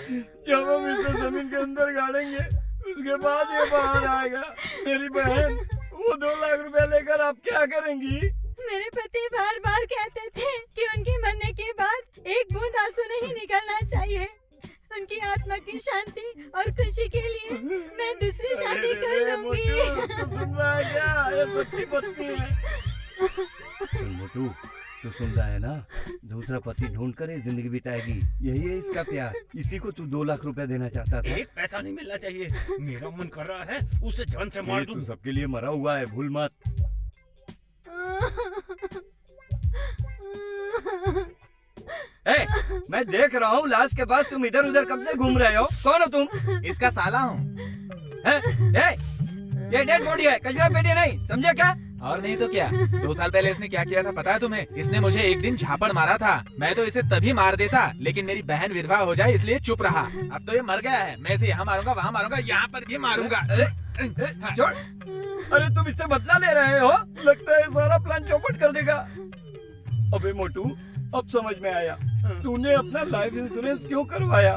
N: जब हम इसे जमीन के अंदर गाड़ेंगे उसके बाद ये बाहर आएगा। मेरी बहन, वो 2 लाख रुपए लेकर आप क्या करेंगी?
H: मेरे पति बार बार कहते थे कि उनके मरने के बाद एक बूंद आंसू नहीं निकलना चाहिए। उनकी आत्मा की शांति और खुशी के लिए मैं दूसरी शादी कर लूंगी।
N: सुन रहा है क्या? ये सच्ची पत्नी है। सुन मोटू, तू सुन रहा है ना? दूसरा पति ढूंढ कर जिंदगी बिताएगी, यही है इसका प्यार। इसी को तू 2 लाख रुपए देना चाहता था।
M: एक पैसा नहीं मिलना चाहिए। मेरा मन कर रहा है उसे जान से मार दूं।
N: तू सबके लिए मरा हुआ है, भूल मत। ए, मैं देख रहा हूँ लाश के पास तुम इधर उधर कब से घूम रहे हो। कौन हो तुम?
C: इसका साला हूँ।
N: ये डेड बॉडी है, कचरा पेटी नहीं, समझे क्या?
C: और नहीं तो क्या। 2 साल पहले इसने क्या किया था पता है तुम्हें? इसने मुझे एक दिन झापड़ मारा था। मैं तो इसे तभी मार देता, लेकिन मेरी बहन विधवा हो जाए इसलिए चुप रहा। अब तो ये मर गया है। मैं इसे यहाँ मारूंगा, वहाँ मारूंगा, यहाँ पर भी मारूंगा।
N: छोड़। अरे तुम इससे बदला ले रहे हो? लगता है सारा प्लान चौपट कर देगा। अबे मोटू, अब समझ में आया तूने अपना लाइफ इंश्योरेंस क्यों करवाया।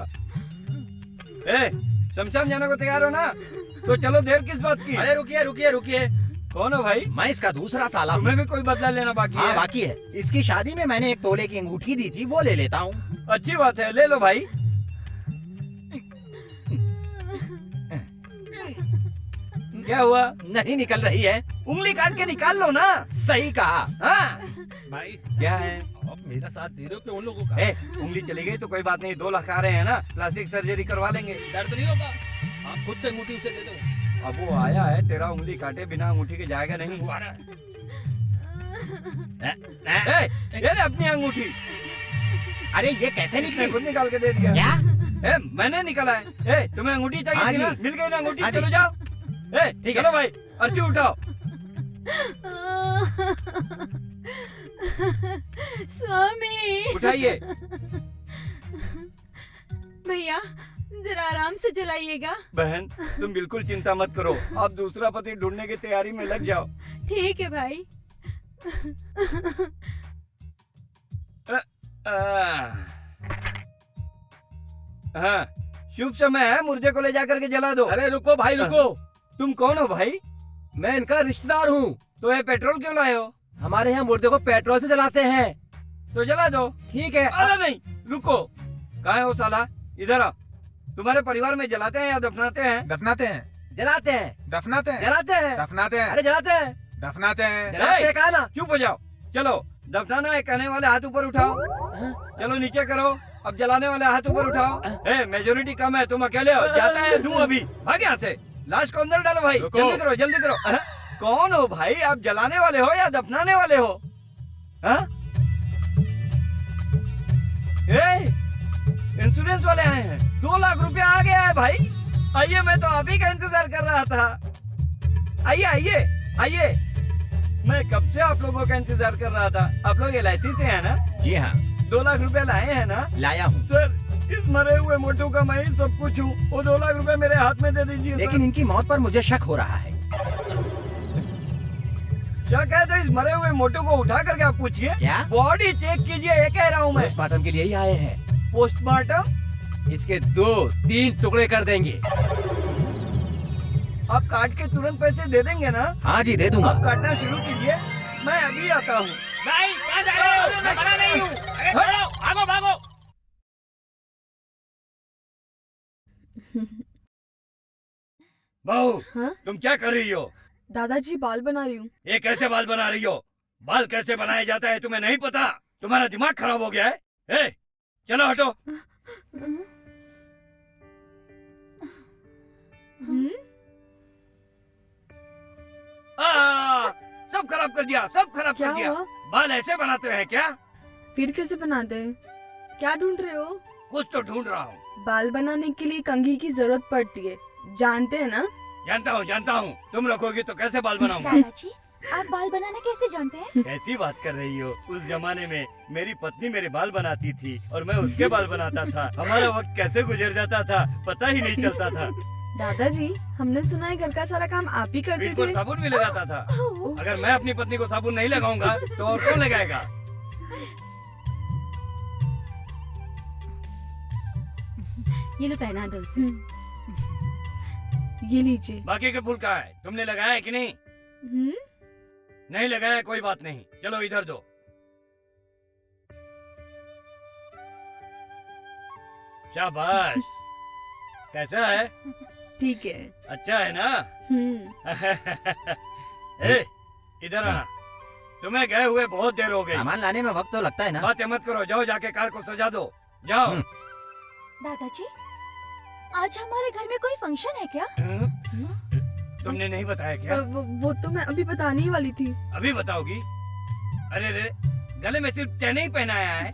N: ए, शमशान जाने को तैयार हो ना? तो चलो, देर किस बात की?
B: अरे रुकिए रुकिए रुकिए।
N: कौन हो भाई?
B: मैं इसका दूसरा साला हूँ।
N: तुम्हें भी कोई बदला लेना बाकी है?
B: बाकी है। इसकी शादी में मैंने 1 तोले की अंगूठी दी थी, वो ले लेता हूँ।
N: अच्छी बात है, ले लो भाई। क्या हुआ?
B: नहीं निकल रही है।
N: उंगली काट के निकाल लो ना।
B: सही कहा।
N: हाँ
M: भाई
N: क्या है?
M: अब मेरा साथ दे रहे हो कि उन लोगों का?
N: उंगली चली गई तो कोई बात नहीं, 2 लाख आ रहे हैं ना, प्लास्टिक सर्जरी करवा लेंगे।
M: दर्द नहीं होगा? आप खुद से अंगूठी उसे दे दो।
N: अब वो आया है, तेरा उंगली काटे बिना अंगूठी के जाएगा नहीं।
M: वो आ रहा है।
N: ये ले अपनी अंगूठी।
B: अरे ये कैसे निकली?
N: खुद निकाल के दे दिया।
B: क्या?
N: मैंने निकाला है। तुम्हें अंगूठी चाहिए थी ना? मिल गई ना अंगूठी? चलो जाओ।
B: ठीक है।
N: चलो भाई, अर्ची उठाओ।
H: स्वामी
N: उठाइए।
H: भैया, जरा आराम से चलाइएगा।
N: बहन तुम बिल्कुल चिंता मत करो, आप दूसरा पति ढूंढने की तैयारी में लग जाओ।
H: ठीक है भाई।
N: हाँ, शुभ समय है, मुर्दे को ले जाकर के जला दो।
A: अरे रुको भाई रुको,
N: तुम कौन हो भाई?
A: मैं इनका रिश्तेदार हूँ।
N: तो ये पेट्रोल क्यों लाए हो?
A: हमारे यहाँ मुर्दे को पेट्रोल से जलाते हैं।
N: तो जला दो।
A: ठीक है।
N: अरे नहीं, रुको, कहाँ है वो साला? इधर आओ। तुम्हारे परिवार में जलाते हैं या दफनाते हैं?
C: दफनाते हैं,
A: जलाते हैं,
C: दफनाते हैं,
A: जलाते हैं,
C: दफनाते हैं,
A: अरे जलाते हैं,
C: दफनाते हैं।
A: जलाते हैं, कहा ना।
N: चुप हो जाओ। चलो, दफनाना है कहने वाले हाथ ऊपर उठाओ। चलो नीचे करो। अब जलाने वाले हाथ ऊपर उठाओ। ए, मेजोरिटी कम है, तुम अकेले हो। जाता है दूं अभी। भाग यहाँ से। लाश को अंदर डालो भाई। जल्दी करो, जल्दी करो। कौन हो भाई? आप जलाने वाले हो या दफनाने वाले हो? इंश्योरेंस वाले आए हैं। 2 लाख रुपया आ गया है भाई। आइए, मैं तो आप ही का इंतजार कर रहा था। आइए आइए आइए, मैं कब से आप लोगों का इंतजार कर रहा था। आप लोग LIC से हैं ना?
B: जी हाँ।
N: 2 लाख रुपया लाए हैं ना?
B: लाया हूँ
N: सर, इस मरे हुए मोटू का मैं ही सब कुछ हूँ। वो 2 लाख रुपए मेरे हाथ में दे दीजिए।
B: लेकिन इनकी मौत पर मुझे शक हो रहा है।
N: क्या कहते? इस मरे हुए मोटू को उठा करके आप पूछिए।
B: क्या?
N: बॉडी चेक कीजिए, ये कह रहा हूँ मैं।
A: पोस्टमार्टम के लिए ही आए हैं।
N: पोस्टमार्टम?
A: इसके 2-3 टुकड़े कर देंगे।
N: आप काट के तुरंत पैसे दे देंगे ना?
B: हाँ जी, दे दूंगा।
N: आप काटना शुरू कीजिए, मैं अभी आता हूँ।
M: भाई कहाँ जा रहे हो? मैं मना नहीं हूँ। अरे छोड़ो, भागो भागो।
N: बहू,
L: हाँ?
N: तुम क्या कर रही हो?
L: दादाजी बाल बना रही हूँ।
N: ये कैसे बाल बना रही हो? बाल कैसे बनाया जाता है तुम्हें नहीं पता? तुम्हारा दिमाग खराब हो गया है? ए, चलो हटो। सब खराब कर दिया, सब खराब
L: क्या
N: कर दिया।
L: हुआ?
N: बाल ऐसे बनाते हैं क्या?
L: फिर कैसे बनाते हैं? क्या ढूंढ रहे हो?
N: कुछ तो ढूंढ रहा हूँ।
L: बाल बनाने के लिए कंघी की जरूरत पड़ती है, जानते हैं ना?
N: जानता हूँ। तुम रखोगी तो कैसे बाल बनाऊंगा?
F: दादाजी, आप बाल बनाना कैसे जानते हैं?
N: कैसी बात कर रही हो? उस जमाने में मेरी पत्नी मेरे बाल बनाती थी और मैं उसके बाल बनाता था। हमारा वक्त कैसे गुजर जाता था पता ही नहीं चलता था।
L: दादाजी, हमने सुना है घर का सारा काम आप ही करते
N: पीठ पर
L: थे।
N: साबुन भी लगाता था। अगर मैं अपनी पत्नी को साबुन नहीं लगाऊंगा तो और कौन लगाएगा?
H: ये लो, पहना दो उसे।
L: ये लीजिए।
N: बाकी के फूल कहाँ है? तुमने लगाया है कि नहीं? नहीं लगाया, कोई बात नहीं। चलो इधर दो। शाबाश। कैसा है?
L: ठीक है।
N: अच्छा है ना? ए, इधर आना। तुम्हें गए हुए बहुत देर हो गई।
B: सामान लाने में वक्त तो लगता है ना।
N: बातें मत करो, जाओ जाके कार को सजा दो। जाओ।
F: दादाजी, आज हमारे घर में कोई फंक्शन है क्या?
N: तुमने नहीं बताया क्या?
L: वो तो मैं अभी बताने ही वाली थी।
N: अभी बताओगी? अरे रे, गले में सिर्फ चेन ही पहनाया है।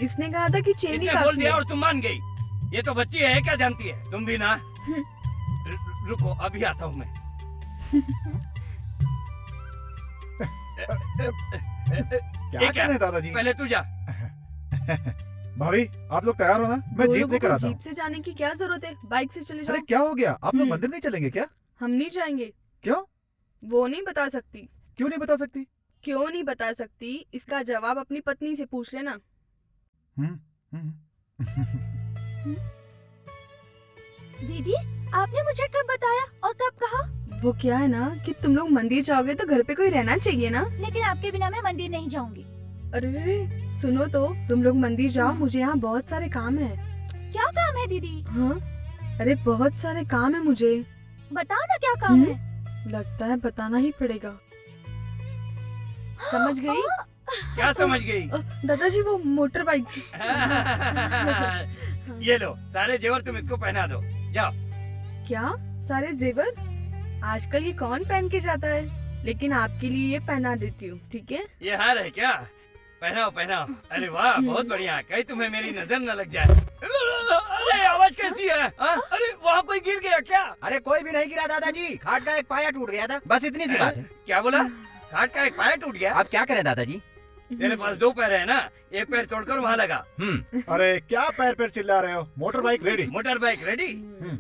L: इसने कहा था कि चेन ही
N: इसने बोल दिया और तुम मान गई। ये तो बच्ची है, क्या जानती है? तुम भी ना। रुको, अभी आता हूँ मैं।
I: क्या कर रहे हैं दादाजी?
N: पहले तू जा।
I: भाभी, आप लोग तैयार हो ना? मैं जीप लेकर आता हूँ।
L: जीप से जाने की क्या जरूरत है? बाइक से चले जाओ।
I: अरे क्या हो गया? आप लोग मंदिर नहीं चलेंगे क्या?
L: हम नहीं जाएंगे।
I: क्यों?
L: वो नहीं बता सकती।
I: क्यों नहीं बता सकती?
L: क्यों नहीं बता सकती, इसका जवाब अपनी पत्नी से पूछ लेना।
F: दीदी, आपने मुझे कब बताया और कब कहा?
L: वो क्या है ना कि तुम लोग मंदिर जाओगे तो घर पे कोई रहना चाहिए ना।
F: लेकिन आपके बिना मैं मंदिर नहीं जाऊंगी।
L: अरे सुनो तो, तुम लोग मंदिर जाओ, मुझे यहाँ बहुत सारे काम है।
F: क्या काम है दीदी?
L: हाँ, अरे बहुत सारे काम है मुझे।
F: बताओ ना क्या काम है।
L: लगता है बताना ही पड़ेगा। समझ गई?
N: क्या समझ गई?
L: दादाजी, वो मोटर बाइक।
N: ये लो, सारे जेवर तुम इसको पहना दो। जाओ।
L: क्या सारे जेवर? आजकल ये कौन पहन के जाता है? लेकिन आपके लिए ये पहना देती हूँ, ठीक है?
N: ये हार है क्या? पहनाओ पहनाओ। अरे वाह, बहुत बढ़िया। कहीं तुम्हें मेरी नजर न लग जाए। अरे आवाज कैसी है? अरे वहाँ कोई गिर गया क्या?
B: अरे कोई भी नहीं गिरा दादाजी, खाट का एक पाया टूट गया था, बस इतनी सी बात है।
N: क्या बोला? खाट का एक पाया टूट गया?
B: आप क्या करें दादाजी?
N: तेरे पास 2 पैर है ना, एक पैर तोड़कर वहाँ लगा।
I: अरे क्या पैर पैर चिल्ला रहे हो? Motor bike ready.
N: Motor bike ready.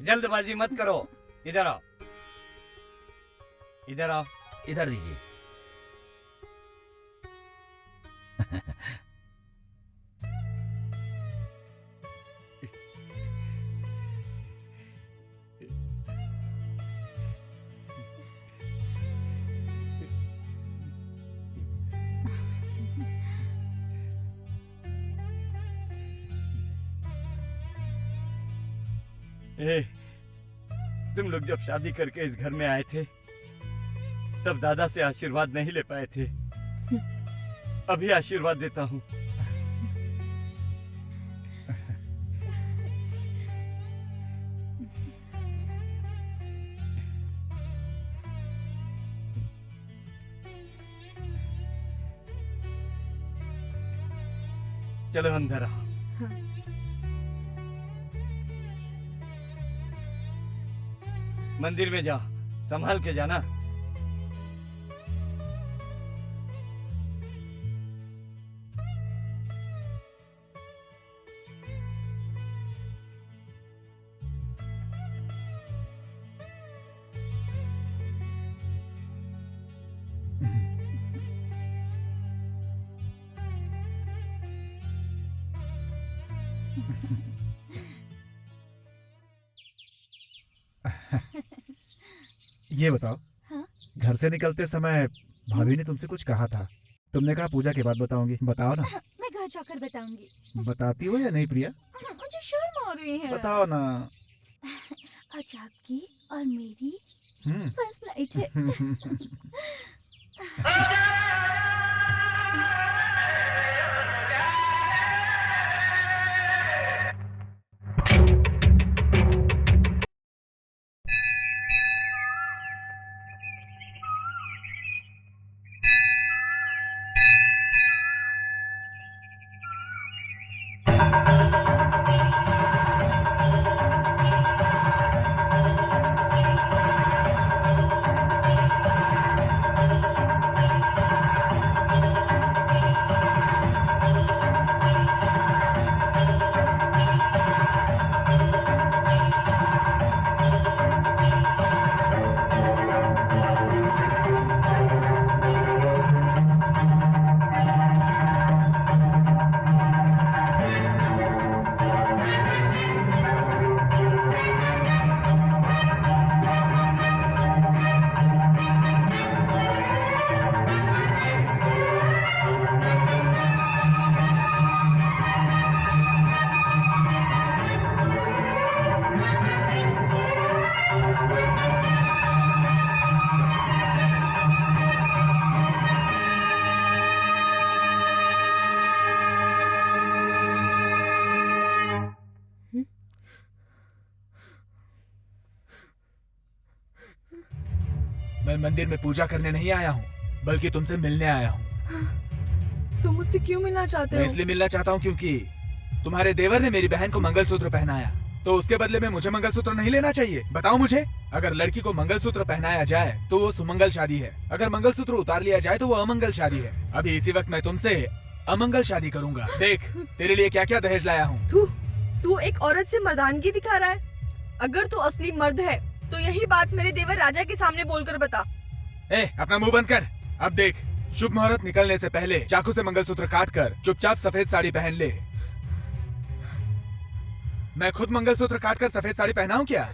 N: जल्दबाजी मत करो, इधर आओ, इधर आओ।
A: इधर दीजिए।
N: ए, तुम लोग जब शादी करके इस घर में आए थे तब दादा से आशीर्वाद नहीं ले पाए थे। अभी आशीर्वाद देता हूँ। चलो अंदर आओ। मंदिर में जाओ, संभाल के जाना।
I: ये बताओ,
F: हाँ?
I: घर से निकलते समय भाभी ने तुमसे कुछ कहा था। तुमने कहा पूजा के बाद बताऊंगी। बताओ ना।
F: मैं घर जाकर बताऊंगी।
I: बताती हो या नहीं प्रिया?
F: मुझे शर्म आ रही है।
I: बताओ ना।
F: आज आपकी और मेरी
I: हम्म।
F: फर्स्ट नाइट है।
C: मैं मंदिर में पूजा करने नहीं आया हूँ, बल्कि तुमसे मिलने आया हूँ।
L: तुम मुझसे क्यों मिलना चाहते
C: मैं
L: हो?
C: इसलिए मिलना चाहता हूँ क्योंकि तुम्हारे देवर ने मेरी बहन को मंगलसूत्र पहनाया, तो उसके बदले में मुझे मंगलसूत्र नहीं लेना चाहिए? बताओ मुझे, अगर लड़की को मंगलसूत्र पहनाया जाए तो वो सुमंगल शादी है, अगर मंगलसूत्र उतार लिया जाए तो वो अमंगल शादी है। अभी इसी वक्त मैं तुमसे अमंगल शादी करूंगा। देख, तेरे लिए क्या क्या दहेज लाया हूँ।
L: तू एक औरत से मर्दानगी दिखा रहा है। अगर तू असली मर्द है तो यही बात मेरे देवर राजा के सामने बोलकर बता।
C: अपना मुंह बंद कर। अब देख, शुभ मुहूर्त निकलने से पहले चाकू से मंगलसूत्र काटकर चुपचाप सफेद साड़ी पहन ले। मैं खुद मंगलसूत्र काटकर सफेद साड़ी पहनाऊं क्या?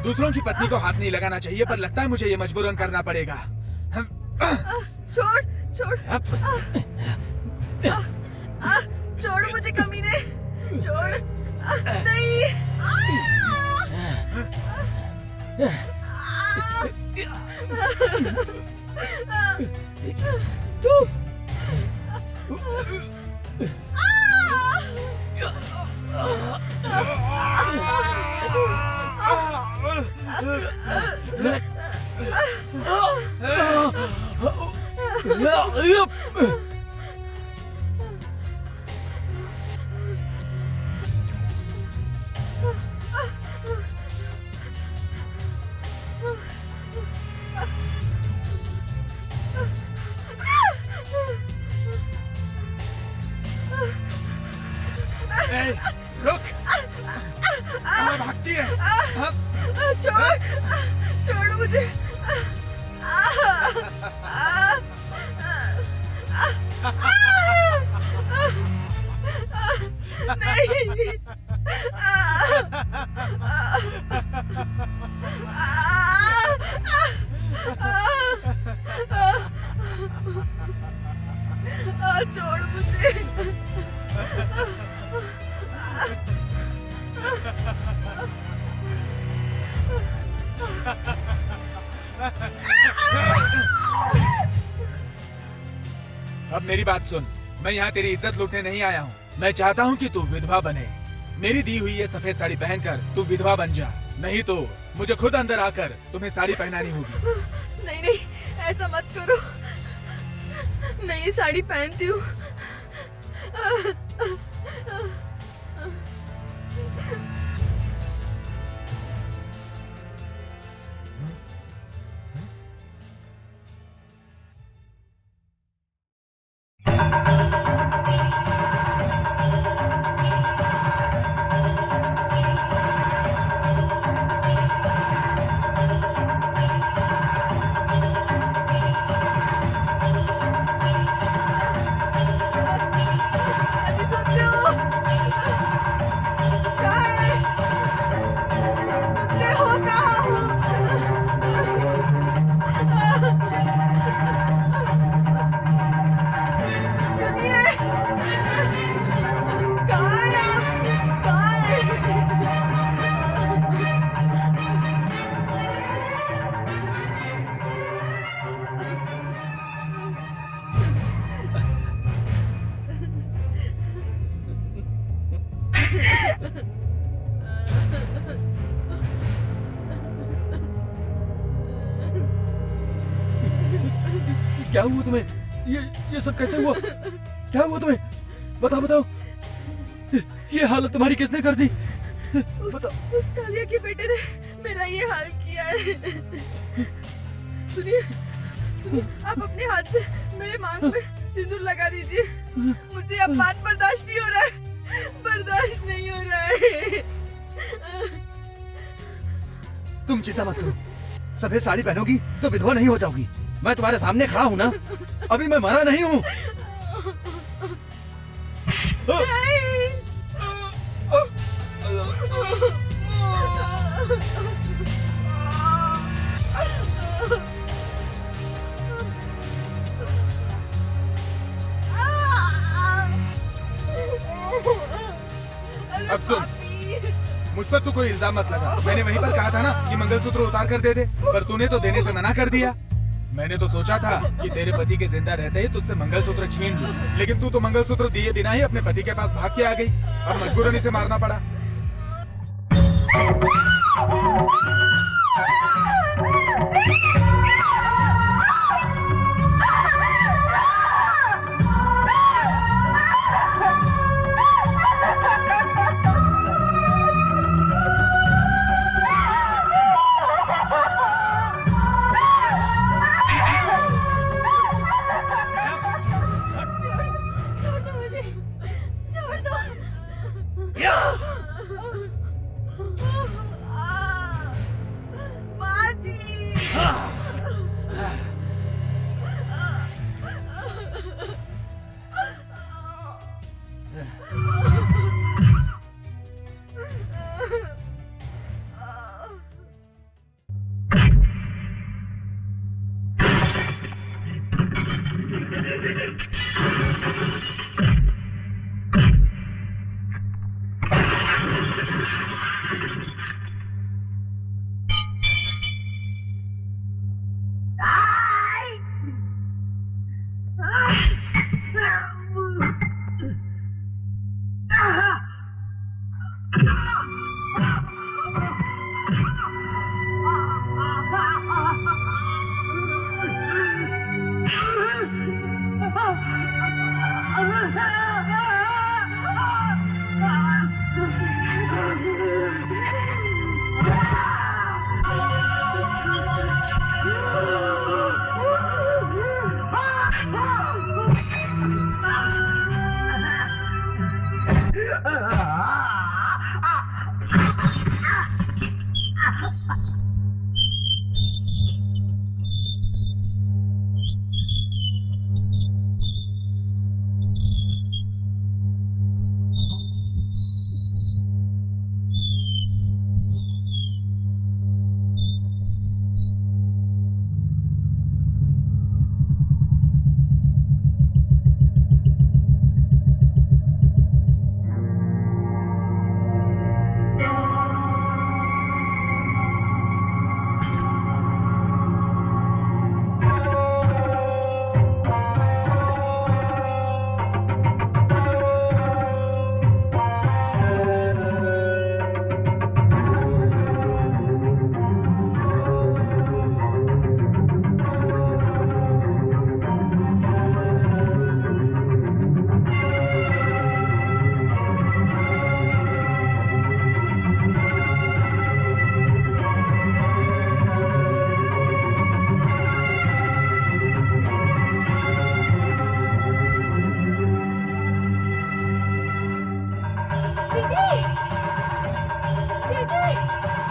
C: दूसरों की पत्नी को हाथ नहीं लगाना चाहिए, पर लगता है मुझे ये मजबूरन करना पड़ेगा।
L: छोड़ छोड़ छोड़ मुझे कमीने, छोड़। नहीं। तू
C: ए, रुक! कहाँ भागती है?
L: छोड़ मुझे। नहीं। छोड़ मुझे।
C: अब मेरी बात सुन, मैं यहाँ तेरी इज्जत लूटने नहीं आया हूँ। मैं चाहता हूँ कि तू विधवा बने। मेरी दी हुई ये सफेद साड़ी पहनकर तू विधवा बन जा, नहीं तो मुझे खुद अंदर आकर तुम्हें साड़ी पहनानी होगी।
L: नहीं नहीं, ऐसा मत करो। मैं ये साड़ी पहनती हूँ। अजी सुनते हो? कहाँ है? सुनते हो? कहाँ हो? सुनिए, कहाँ है आप? कहाँ है?
E: क्या हुआ तुम्हें? ये सब कैसे हुआ? क्या हुआ तुम्हें? बताओ। ये हालत तुम्हारी किसने कर दी?
L: उस कालिया के बेटे ने मेरा ये हाल किया है। सुनिए, आप अपने हाथ से मेरे मांग में सिंदूर लगा दीजिए। मुझे अपमान बर्दाश्त नहीं हो रहा है, बर्दाश्त नहीं हो रहा है।
B: तुम चिंता मत करो, सफेद साड़ी पहनोगी तो विधवा नहीं हो जाओगी। मैं तुम्हारे सामने खड़ा हूँ ना, अभी मैं मरा नहीं हूँ।
C: अब सुन, मुझ पर तू कोई इल्जाम मत लगा। मैंने वहीं पर कहा था ना कि मंगलसूत्र उतार कर दे दे, पर तूने तो देने से मना कर दिया। मैंने तो सोचा था कि तेरे पति के जिंदा रहते ही तुझसे मंगलसूत्र छीन लूं, लेकिन तू तो मंगलसूत्र दिए बिना ही अपने पति के पास भाग के आ गई। अब मजबूरन इसे मारना पड़ा।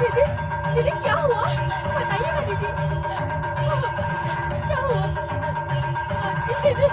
F: दीदी दीदी क्या हुआ बताइए ना दीदी क्या हुआ दीदी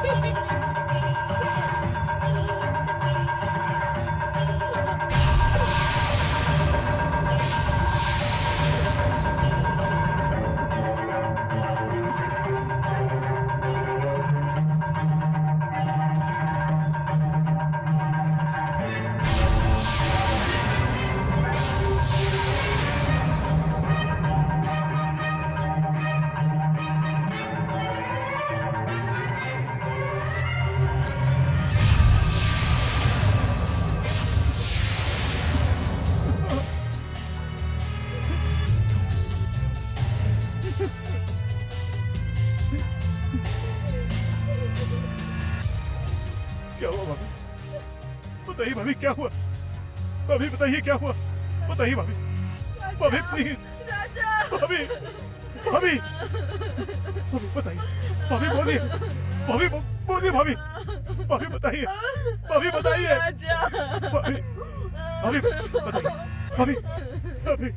I: क्या हुआ भाभी? बताइए भाभी क्या हुआ? भाभी बताइए क्या हुआ? बताइए भाभी। भाभी प्लीज। भाभी भाभी भाभी बताइए। भाभी बोलिए। भाभी बोलिए भाभी। भाभी बताइए। भाभी बताइए। भाभी भाभी बताइए। भाभी भाभी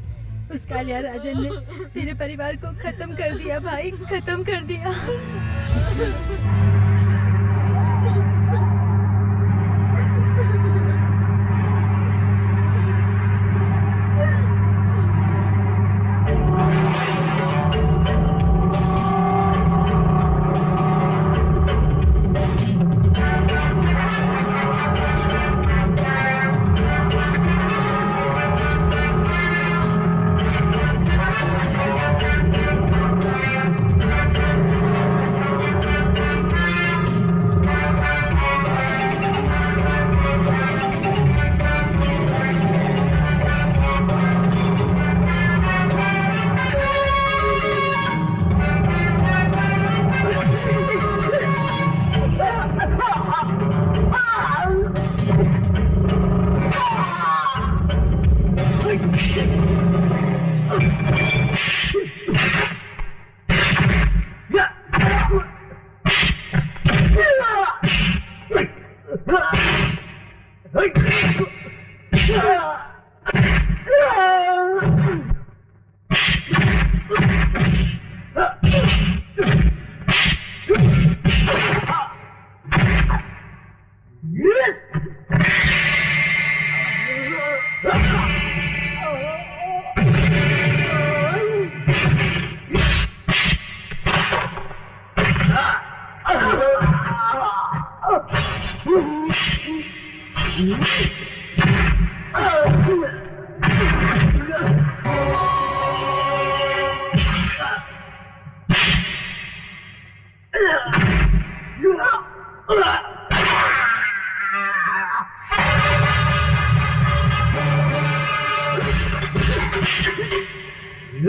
H: उस कालिया राजन ने तेरे परिवार को खत्म कर दिया भाई, खत्म कर दिया।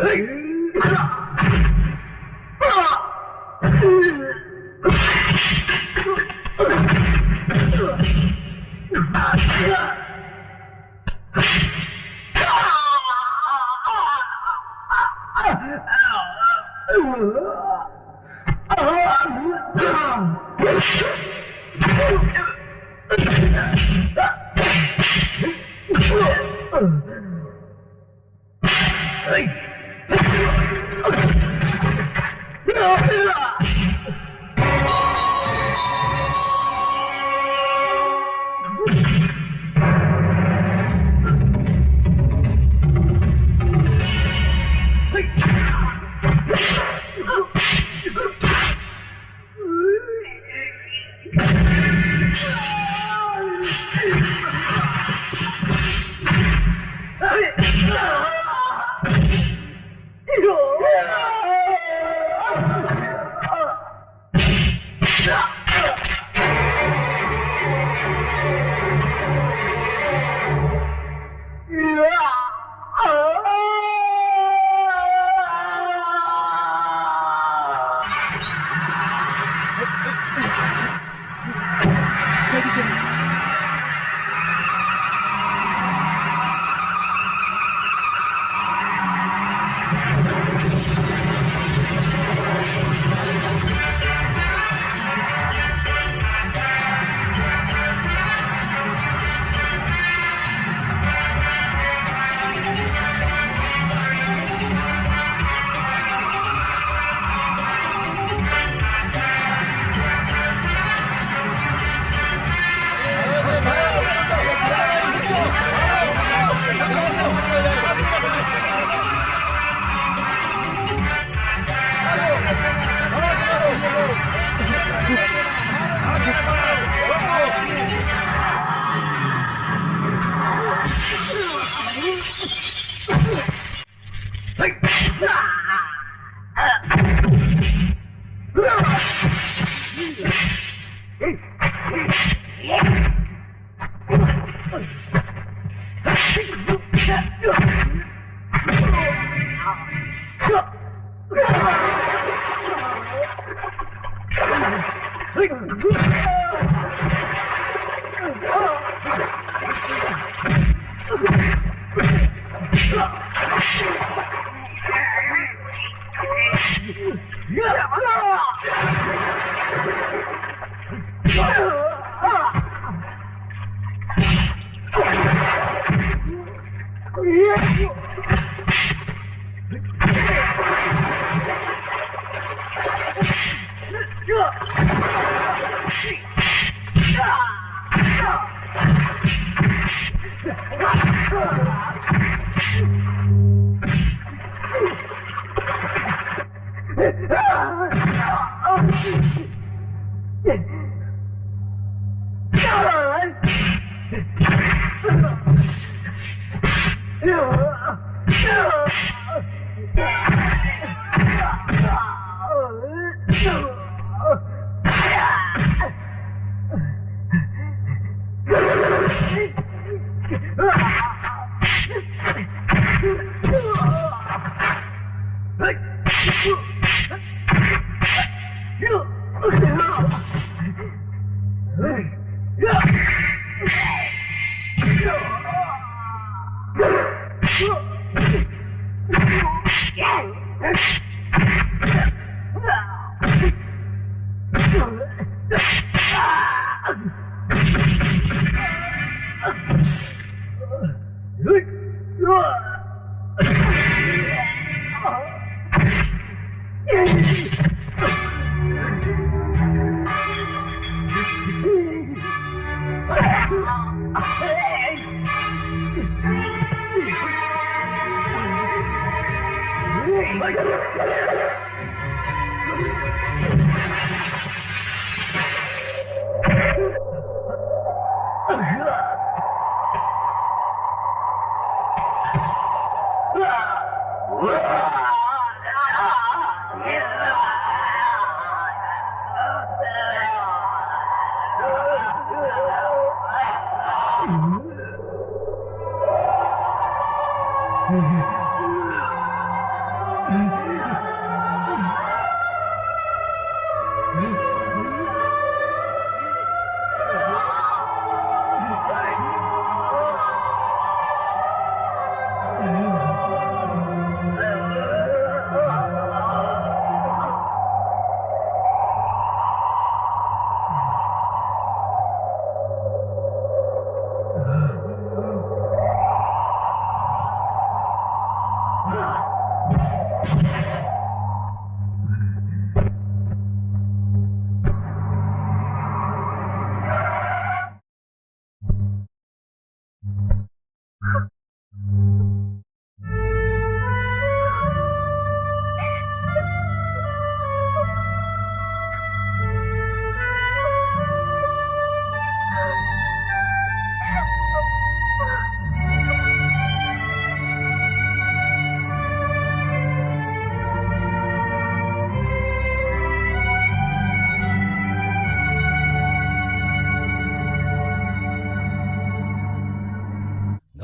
C: जल्दी चलिए।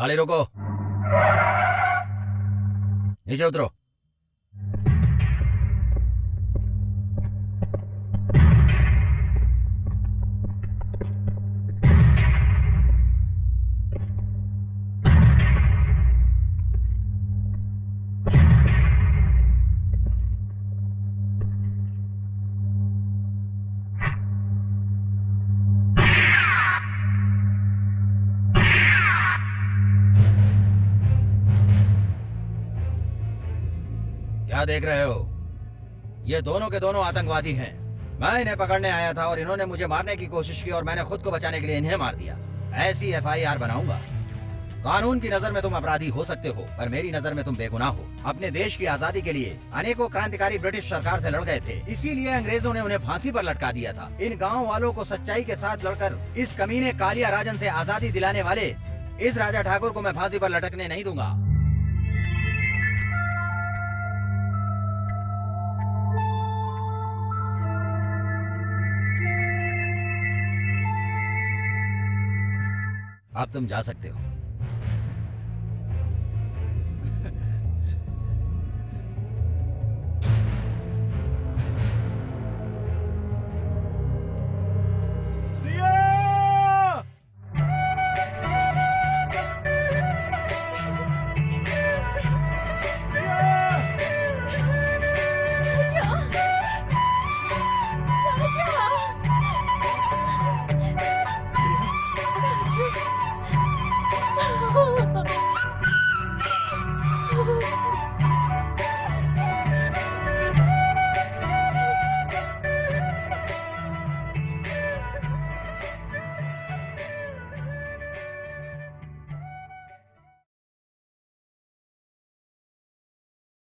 B: गाड़ी रोको, नीचे उतरो। क्या देख रहे हो? ये दोनों के दोनों आतंकवादी हैं। मैं इन्हें पकड़ने आया था और इन्होंने मुझे मारने की कोशिश की और मैंने खुद को बचाने के लिए इन्हें मार दिया। ऐसी FIR बनाऊंगा। कानून की नजर में तुम अपराधी हो सकते हो, पर मेरी नजर में तुम बेगुनाह हो। अपने देश की आजादी के लिए अनेकों क्रांतिकारी ब्रिटिश सरकार से लड़ गए थे, इसीलिए अंग्रेजों ने उन्हें फांसी पर लटका दिया था। इन गाँव वालों को सच्चाई के साथ लड़कर इस कमीने कालिया राजन से आजादी दिलाने वाले इस राजा ठाकुर को मैं फांसी पर लटकने नहीं दूंगा। अब तुम जा सकते हो।